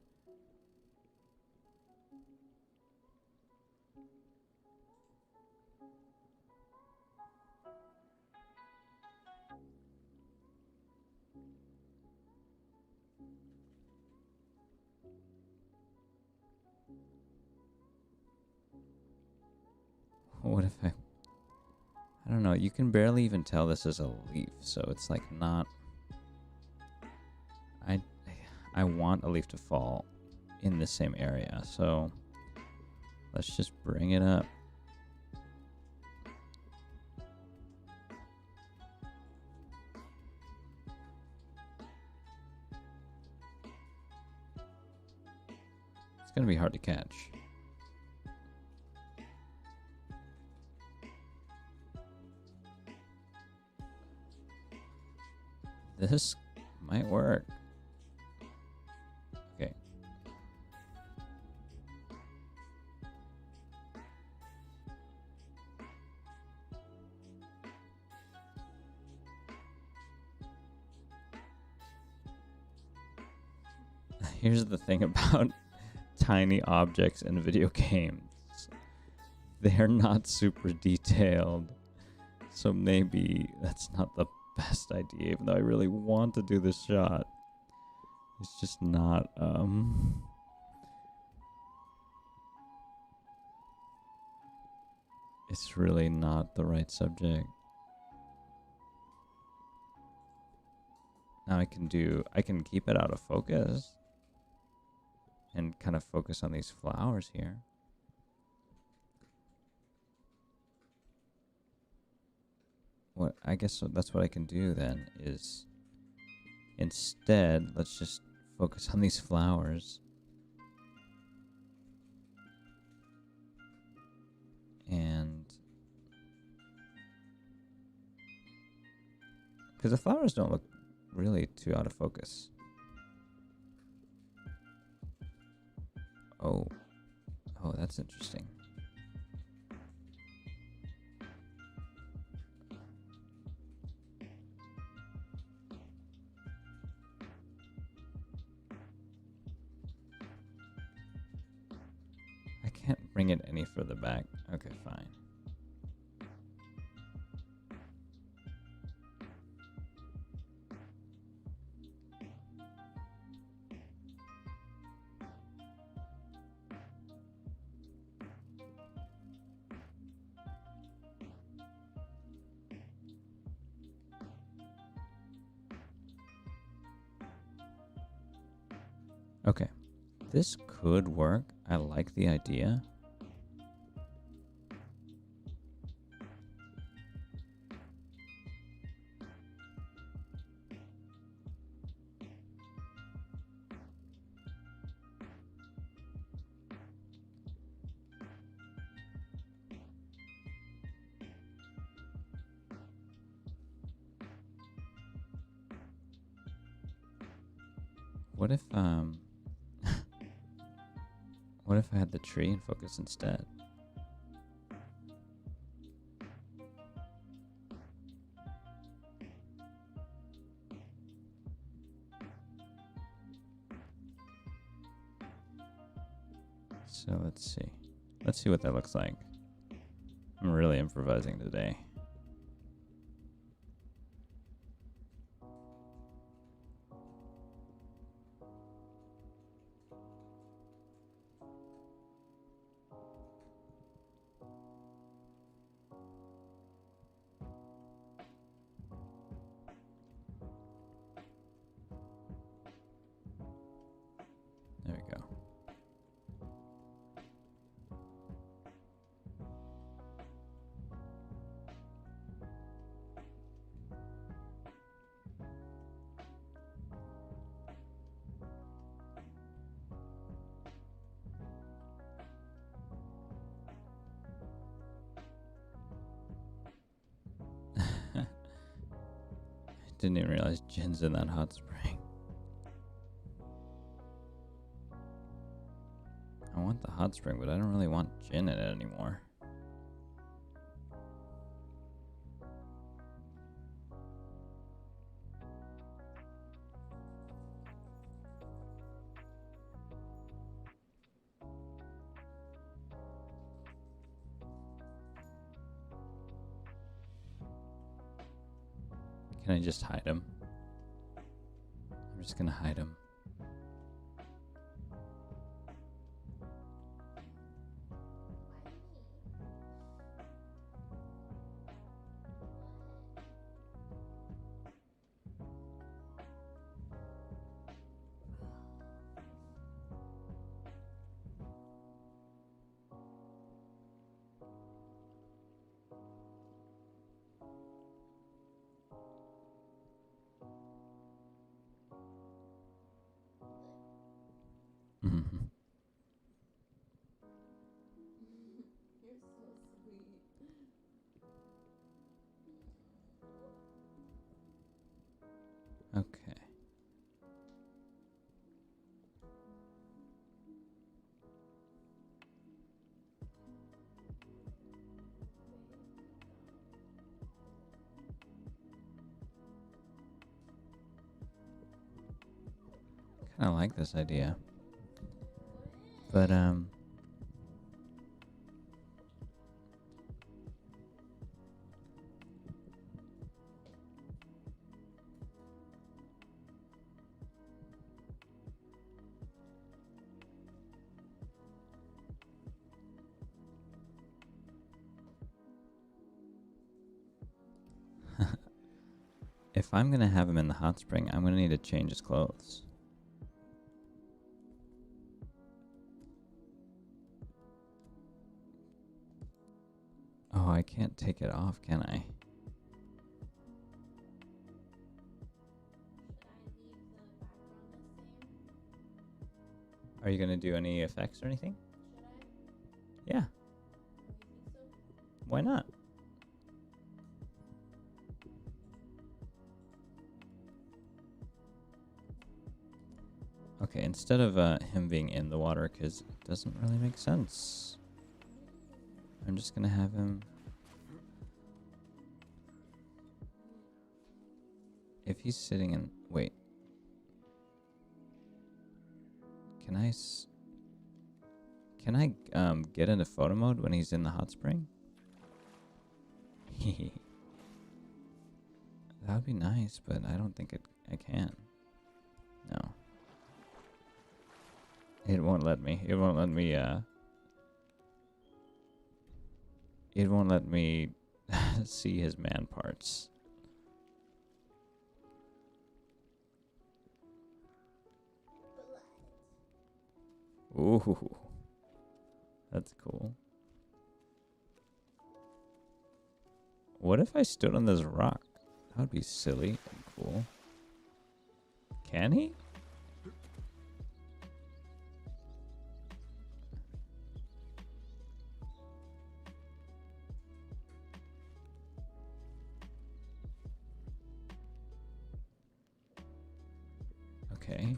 What if I don't know, you can barely even tell this is a leaf, so it's like not... I want a leaf to fall in the same area, so let's just bring it up. It's gonna be hard to catch. This might work. Okay. Here's the thing about tiny objects in video games. They're not super detailed. So maybe that's not the best idea, even though I really want to do this shot. It's just not it's really not the right subject. Now I can keep it out of focus and kind of focus on these flowers here. What I guess that's what I can do then is instead let's just focus on these flowers and because the flowers don't look really too out of focus. Oh, that's interesting. Can't bring it any further back. Okay, fine. Okay. This could work. I like the idea. What if what if I had the tree in focus instead? So let's see. Let's see what that looks like. I'm really improvising today. There we go. Didn't even realize Jin's in that hot spring. I want the hot spring, but I don't really want Jin in it anymore. Can I just hide him? I'm just gonna hide him. Mhm. You're so sweet. Okay. Kind of like this idea. But if I'm gonna have him in the hot spring, I'm gonna need to change his clothes. Oh, I can't take it off, can I? Should I leave the background the same? Are you gonna do any effects or anything? Should I? Yeah. Oh, you think so? Why not? Okay, instead of him being in the water, because it doesn't really make sense, I'm just gonna have him. If he's sitting in, wait, can I get into photo mode when he's in the hot spring? That would be nice, but I don't think I can. No. It won't let me. It won't let me, it won't let me see his man parts. Ooh. That's cool. What if I stood on this rock? That would be silly and cool. Can he? Okay.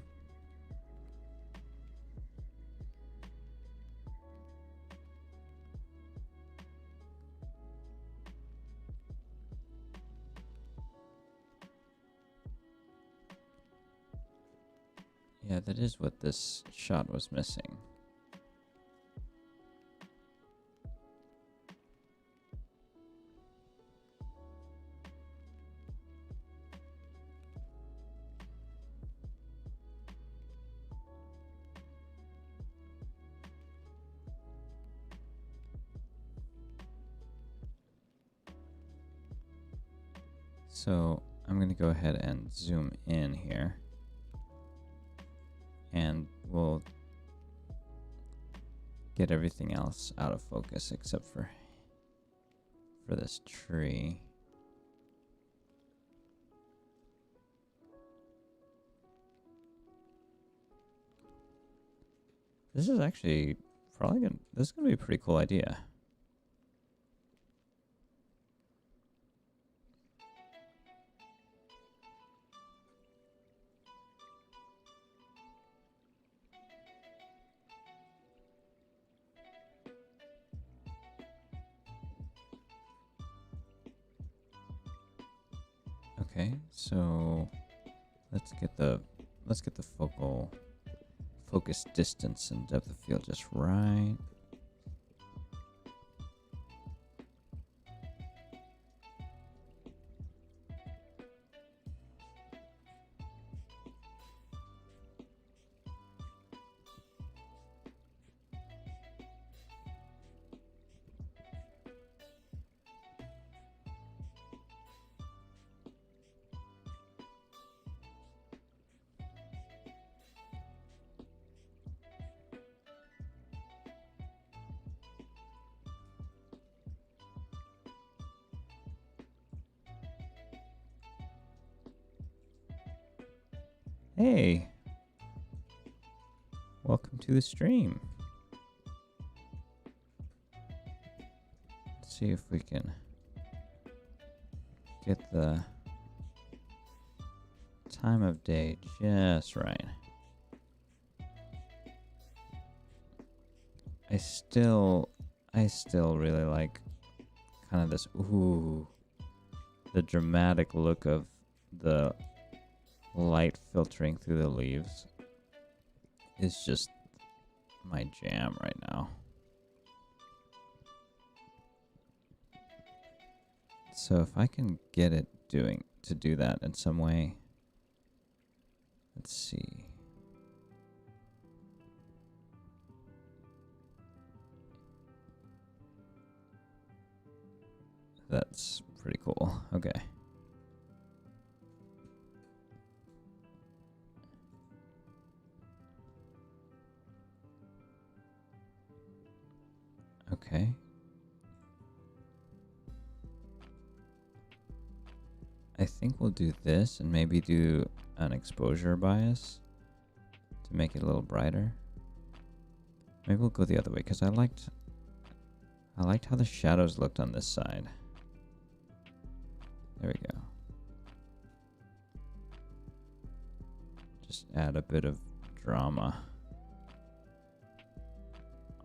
Yeah, that is what this shot was missing. So I'm going to go ahead and zoom in here. And we'll get everything else out of focus except for this tree. This is actually this is gonna be a pretty cool idea. Okay, so let's get the focus distance and depth of field just right. Hey, welcome to the stream. Let's see if we can get the time of day just right. I still really like kind of this, the dramatic look of the light filtering through the leaves is just my jam right now. So if I can get it to do that in some way, let's see. That's pretty cool. Okay. Okay. I think we'll do this and maybe do an exposure bias to make it a little brighter. Maybe we'll go the other way because I liked how the shadows looked on this side. There we go. Just add a bit of drama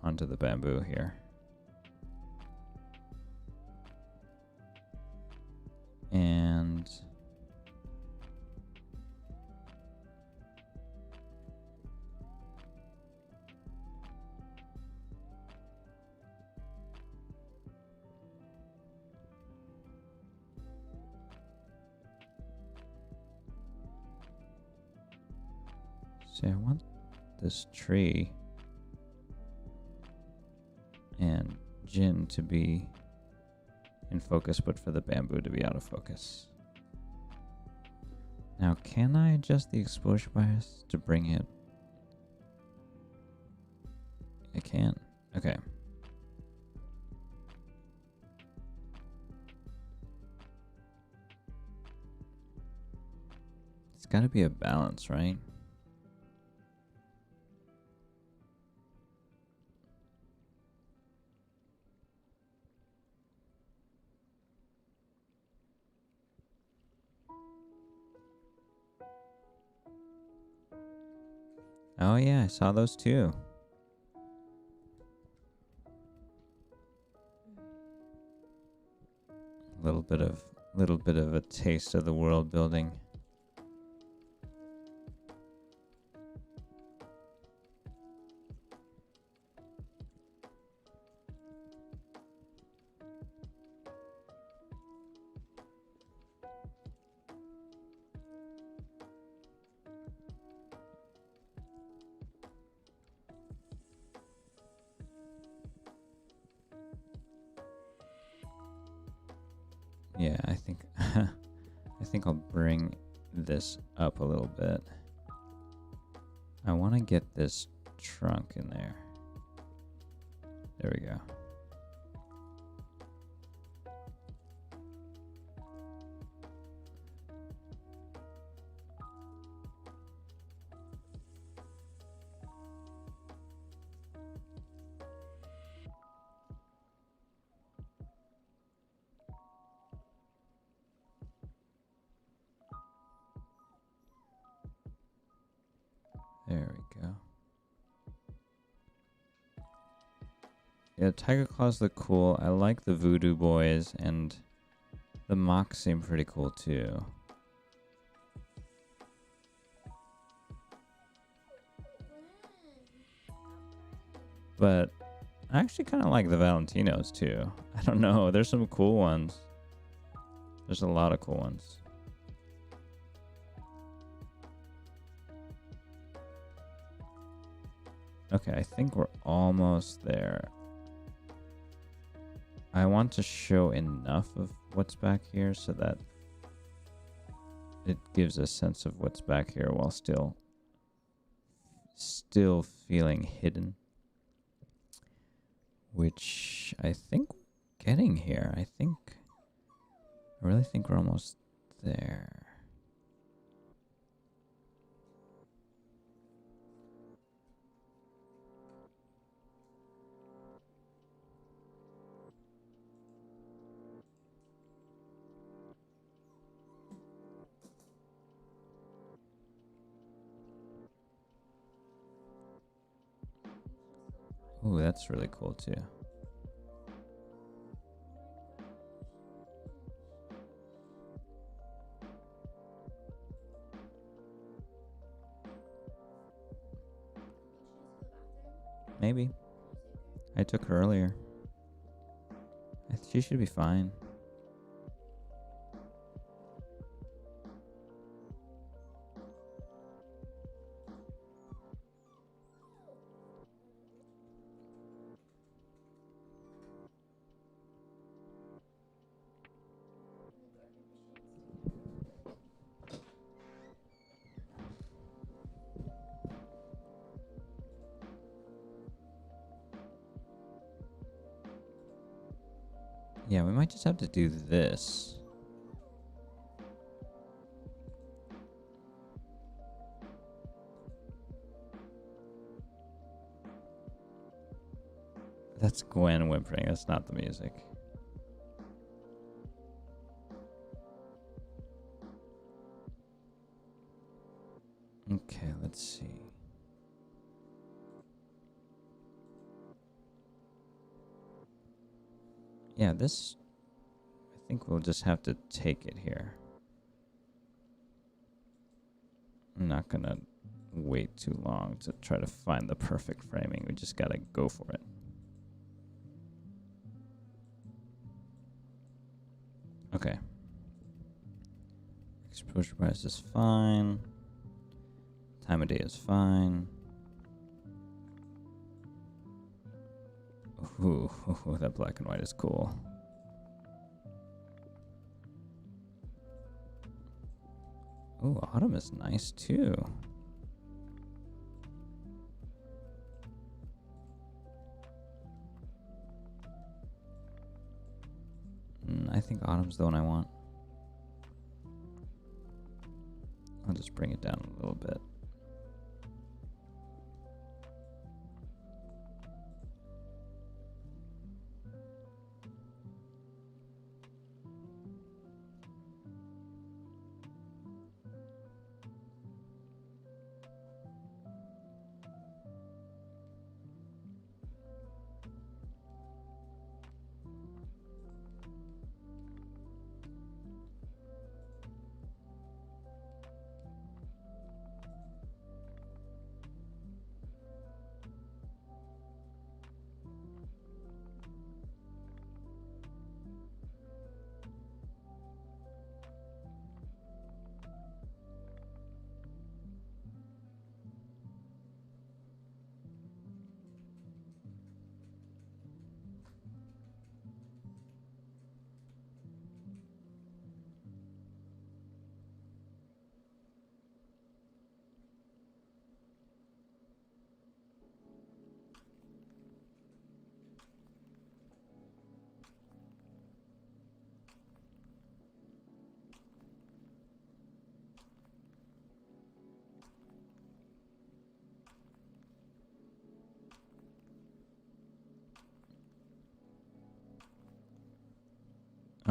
onto the bamboo here. And see, I want this tree and Jin to be in focus, but for the bamboo to be out of focus. Now, can I adjust the exposure bias to bring it? I can. Okay. It's got to be a balance, right? Oh yeah, I saw those too. Little bit of a taste of the world building. Yeah, I think I think I'll bring this up a little bit. I want to get this trunk in there. There we go. There we go. Yeah, Tiger Claws look cool. I like the Voodoo Boys, and the mocks seem pretty cool too. But I actually kind of like the Valentinos too. I don't know. There's some cool ones. There's a lot of cool ones. Okay, I think we're almost there. I want to show enough of what's back here so that it gives a sense of what's back here while still feeling hidden. Which I think getting here. I really think we're almost there. Ooh, that's really cool too. Maybe. I took her earlier. She should be fine. Yeah, we might just have to do this. That's Gwen whimpering. That's not the music. Okay, let's see. Yeah, this... I think we'll just have to take it here. I'm not gonna wait too long to try to find the perfect framing. We just gotta go for it. Okay. Exposure price is fine. Time of day is fine. Ooh, that black and white is cool. Ooh, autumn is nice too. I think autumn's the one I want. I'll just bring it down a little bit.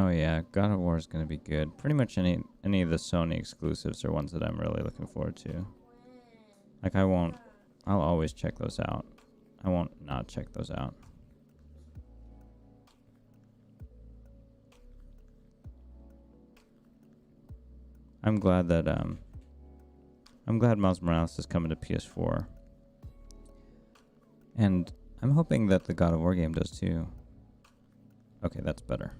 Oh yeah, God of War is gonna be good. Pretty much any of the Sony exclusives are ones that I'm really looking forward to. Like I'll always check those out. I won't not check those out. I'm glad Miles Morales is coming to PS4. And I'm hoping that the God of War game does too. Okay, that's better.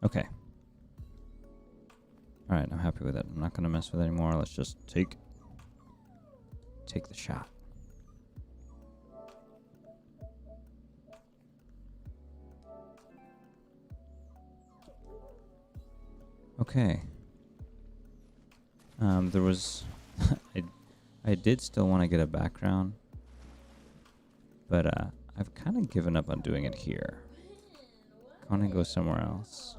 Okay. Alright, I'm happy with it. I'm not gonna mess with it anymore. Let's just take the shot. Okay. There was I did still want to get a background, but I've kind of given up on doing it here. I want to go somewhere else.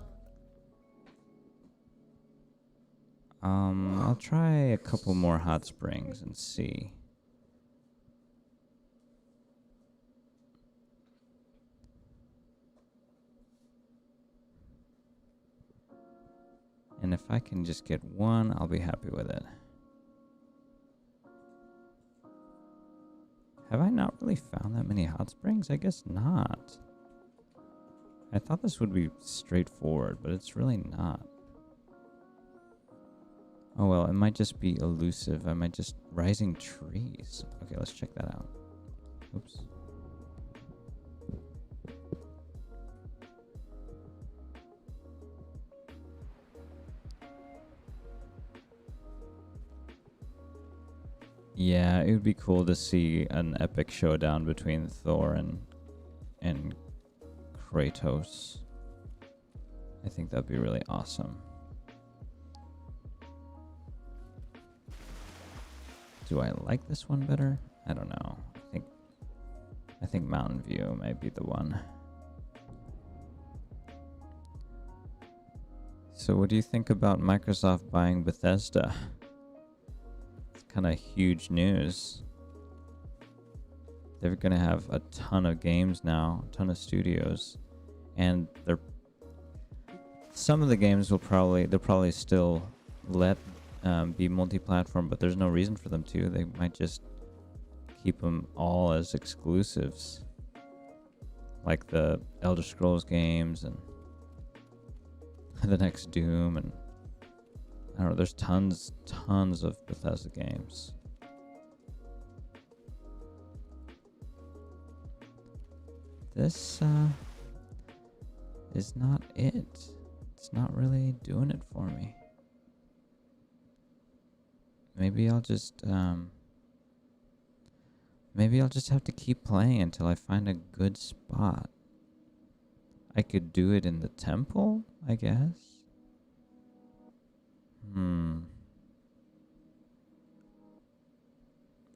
I'll try a couple more hot springs and see. And if I can just get one, I'll be happy with it. Have I not really found that many hot springs? I guess not. I thought this would be straightforward, but it's really not. Oh well, it might just be elusive. I might just... Rising trees. Okay, let's check that out. Oops. Yeah, it would be cool to see an epic showdown between Thor and Kratos. I think that'd be really awesome. Do I like this one better? I don't know. I think Mountain View might be the one. So what do you think about Microsoft buying Bethesda? It's kind of huge news. They're going to have a ton of games now, a ton of studios, and some of the games they'll probably still let be multi-platform, but there's no reason for them to. They might just keep them all as exclusives, like the Elder Scrolls games and the next Doom, and I don't know, there's tons of Bethesda games. This is not it. It's not really doing it for me. Maybe I'll just have to keep playing until I find a good spot. I could do it in the temple, I guess.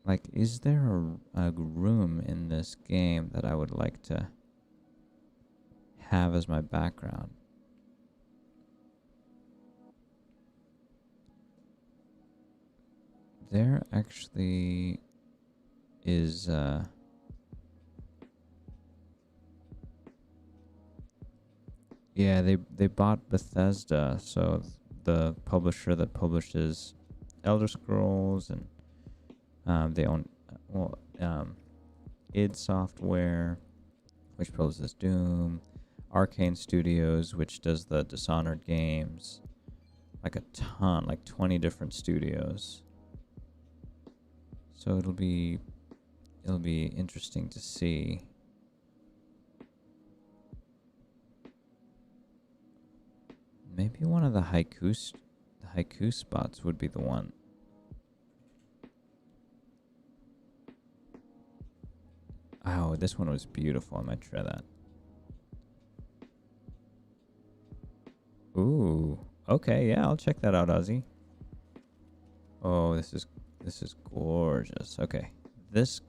Like, is there a room in this game that I would like to have as my background? There actually is yeah, they bought Bethesda, so the publisher that publishes Elder Scrolls, and they own id Software, which publishes Doom, Arcane Studios, which does the Dishonored games, like a ton, like 20 different studios. So it'll be interesting to see. Maybe one of the haiku spots would be the one. Oh, this one was beautiful. I might try that. Ooh, okay, yeah, I'll check that out, Ozzy. Oh, this is gorgeous. Okay, this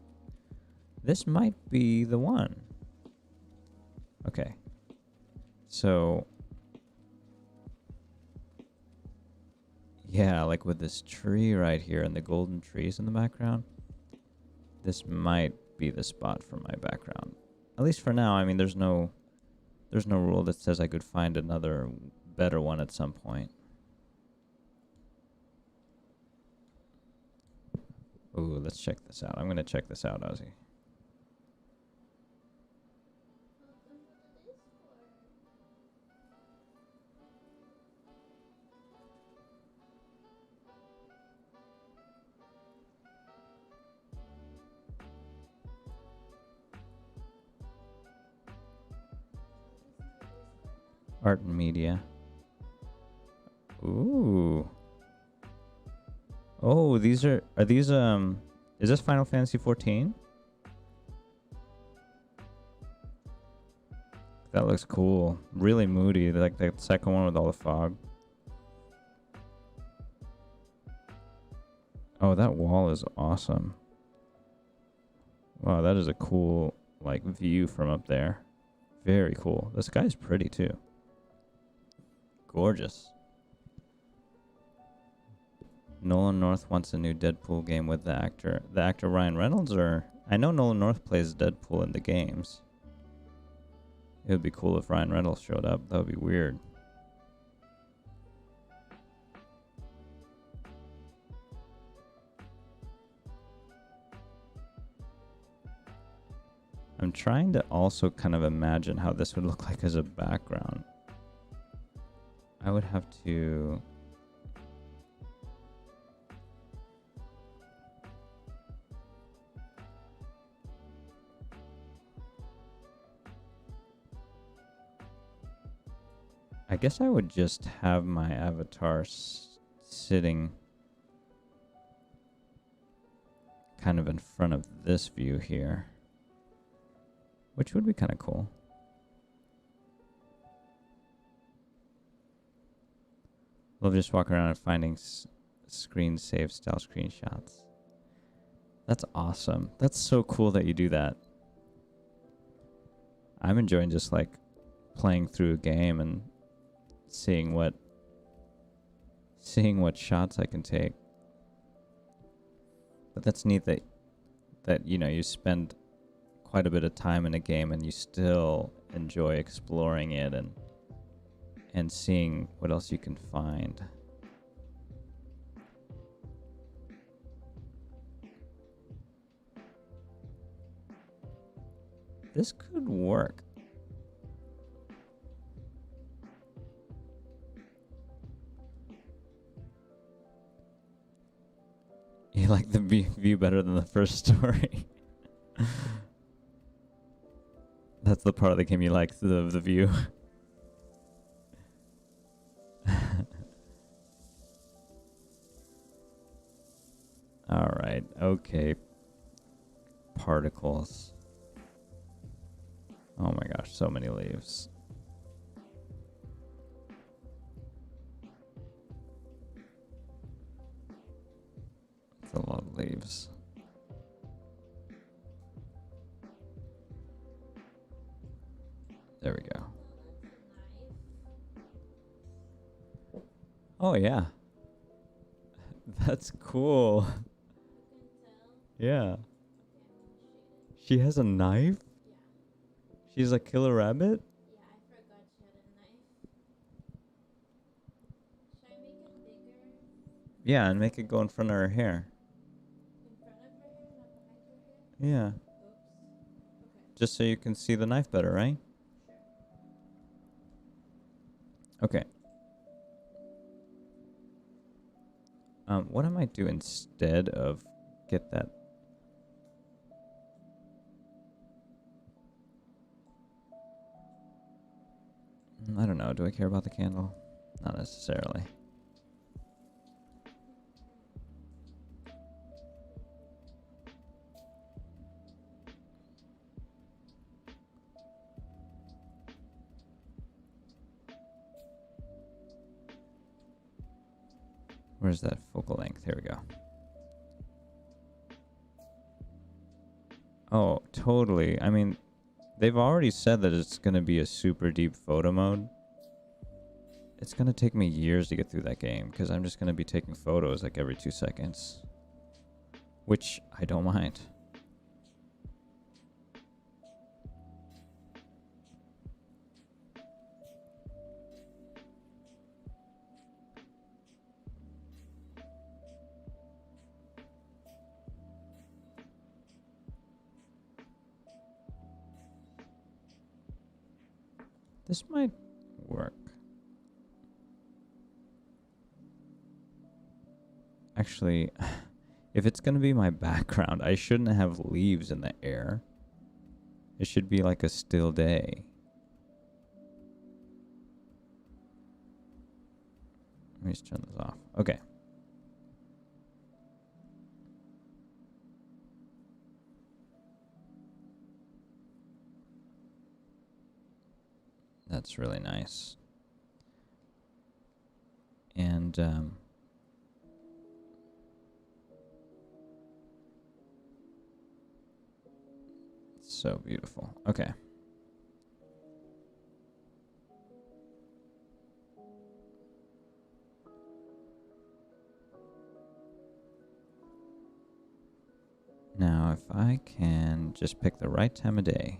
This might be the one. Okay. So, yeah, like with this tree right here and the golden trees in the background, this might be the spot for my background. At least for now. I mean, there's no rule that says I could find another better one at some point. Ooh, let's check this out. I'm going to check this out, Ozzy. Art and media. Ooh. Oh, these are these is this Final Fantasy 14? That looks cool. Really moody, like the second one with all the fog. Oh, that wall is awesome. Wow, that is a cool like view from up there. Very cool. The sky's pretty too. Gorgeous. Nolan North wants a new Deadpool game with the actor Ryan Reynolds, or I know Nolan North plays Deadpool in the games. It would be cool if Ryan Reynolds showed up. That would be weird. I'm trying to also kind of imagine how this would look like as a background. I would have to... I guess I would just have my avatar sitting kind of in front of this view here, which would be kind of cool. Love just walking around and finding screen save style screenshots. That's awesome. That's so cool that you do that. I'm enjoying just like playing through a game and seeing what shots I can take. But that's neat that you know, you spend quite a bit of time in a game and you still enjoy exploring it and seeing what else you can find. This could work. You like the view better than the first story? That's the part of the game you like, the view. Alright, okay. Particles. Oh my gosh, so many leaves. That's a lot of leaves. There we go. Oh yeah. That's cool. Yeah. She has a knife? She's a killer rabbit? Yeah, I forgot she had a knife. Should I make it bigger? Yeah, and make it go in front of her hair. In front of her hair, not behind her hair? Yeah. Oops. Okay. Just so you can see the knife better, right? Sure. Okay. What I might do instead of get that... I don't know. Do I care about the candle? Not necessarily. Where's that focal length? Here we go. Oh, totally. I mean, they've already said that it's going to be a super deep photo mode. It's going to take me years to get through that game because I'm just going to be taking photos like every 2 seconds, which I don't mind. This might work. Actually, if it's going to be my background, I shouldn't have leaves in the air. It should be like a still day. Let me just turn this off. Okay. That's really nice. And so beautiful. Okay. Now, if I can just pick the right time of day.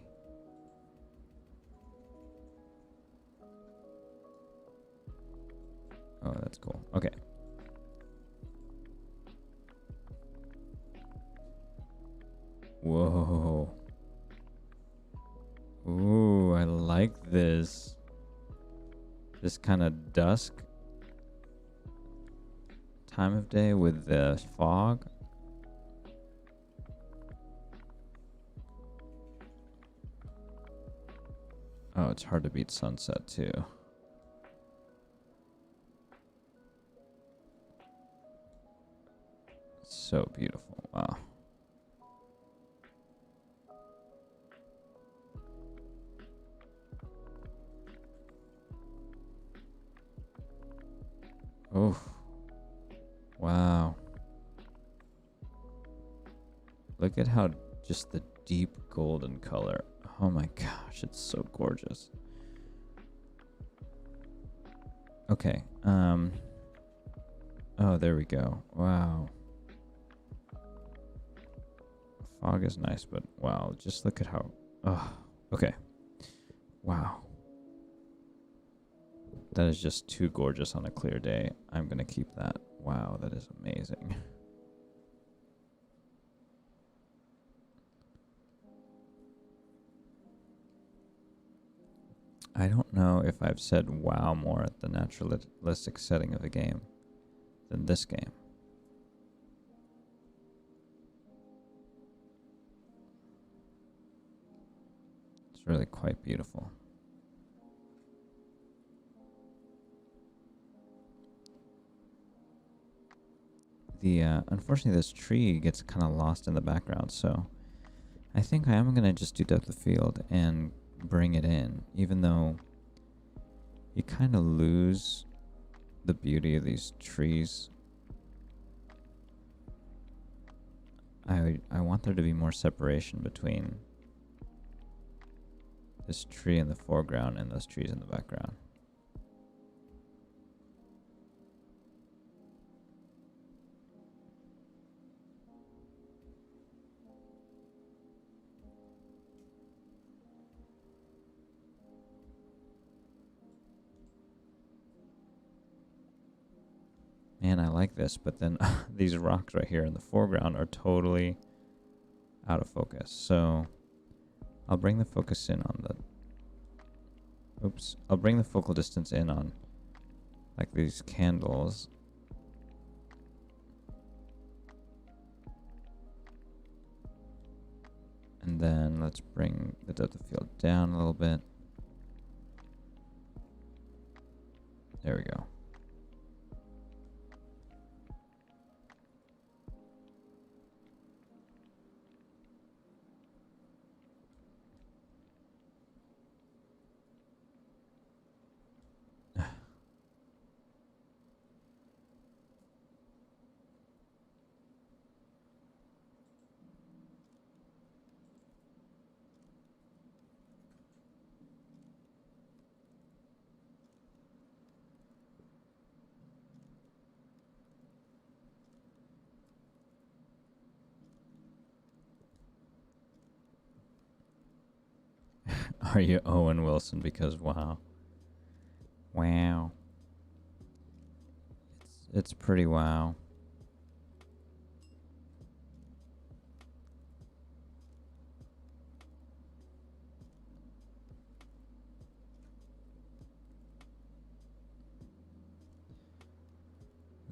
Oh, that's cool. Okay. Whoa. Ooh, I like this. This kind of dusk time of day with the fog. Oh, it's hard to beat sunset too. So beautiful. Wow. Oh. Wow. Look at how just the deep golden color. Oh my gosh, it's so gorgeous. Okay. Oh, there we go. Wow. Fog is nice, but wow, just look at how. Oh, okay. Wow. That is just too gorgeous on a clear day. I'm going to keep that. Wow, that is amazing. I don't know if I've said wow more at the naturalistic setting of a game than this game. It's really quite beautiful. Unfortunately, this tree gets kind of lost in the background, so I think I am going to just do depth of field and bring it in, even though you kind of lose the beauty of these trees. I want there to be more separation between this tree in the foreground and those trees in the background. Man, I like this, but then these rocks right here in the foreground are totally out of focus. So I'll bring the focus in on the... Oops. I'll bring the focal distance in on like these candles. And then let's bring the depth of field down a little bit. There we go. Are you Owen Wilson? Because wow. Wow. It's pretty wow.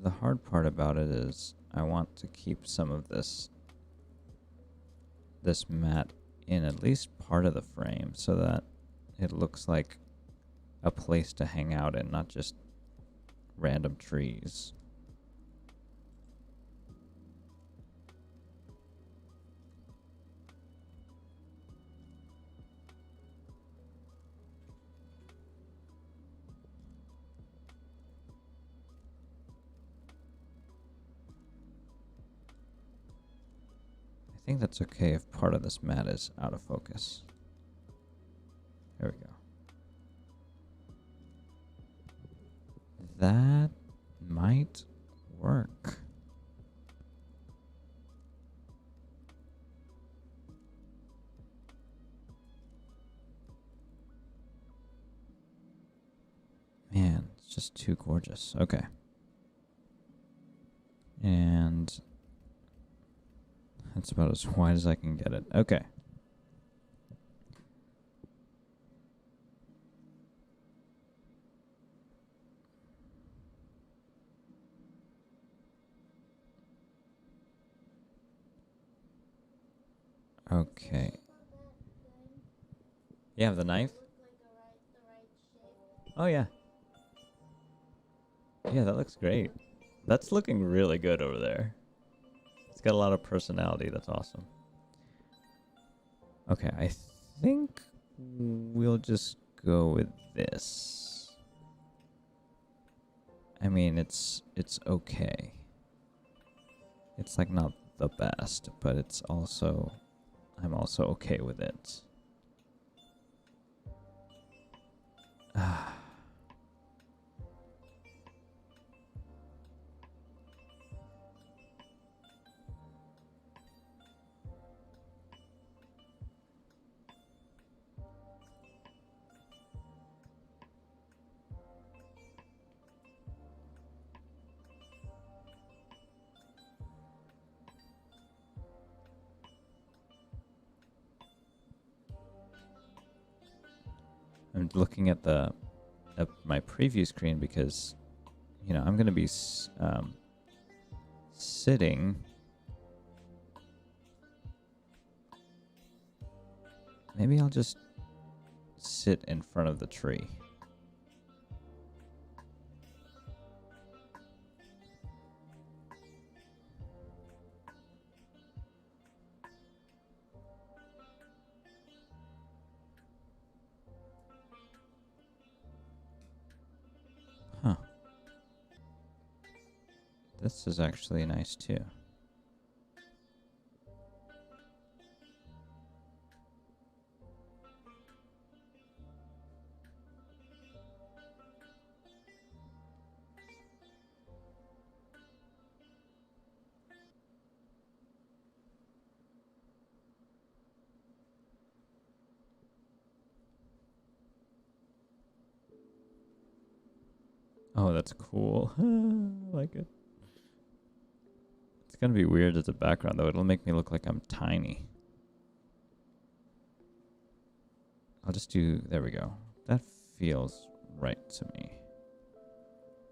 The hard part about it is I want to keep some of this mat in at least part of the frame so that it looks like a place to hang out in, not just random trees. I think that's okay if part of this mat is out of focus. There we go. That might work. Man, it's just too gorgeous. Okay. And that's about as wide as I can get it. Okay. Okay. You have the knife? Oh, yeah. Yeah, that looks great. That's looking really good over there. It's got a lot of personality. That's awesome. Okay, I think we'll just go with this. I mean, it's okay. It's like not the best, but it's also, I'm also okay with it. I'm looking at my preview screen because, you know, I'm going to be sitting. Maybe I'll just sit in front of the tree. Huh. This is actually nice too. Oh, that's cool. I like it. It's gonna be weird as a background though. It'll make me look like I'm tiny. I'll just do, there we go. That feels right to me.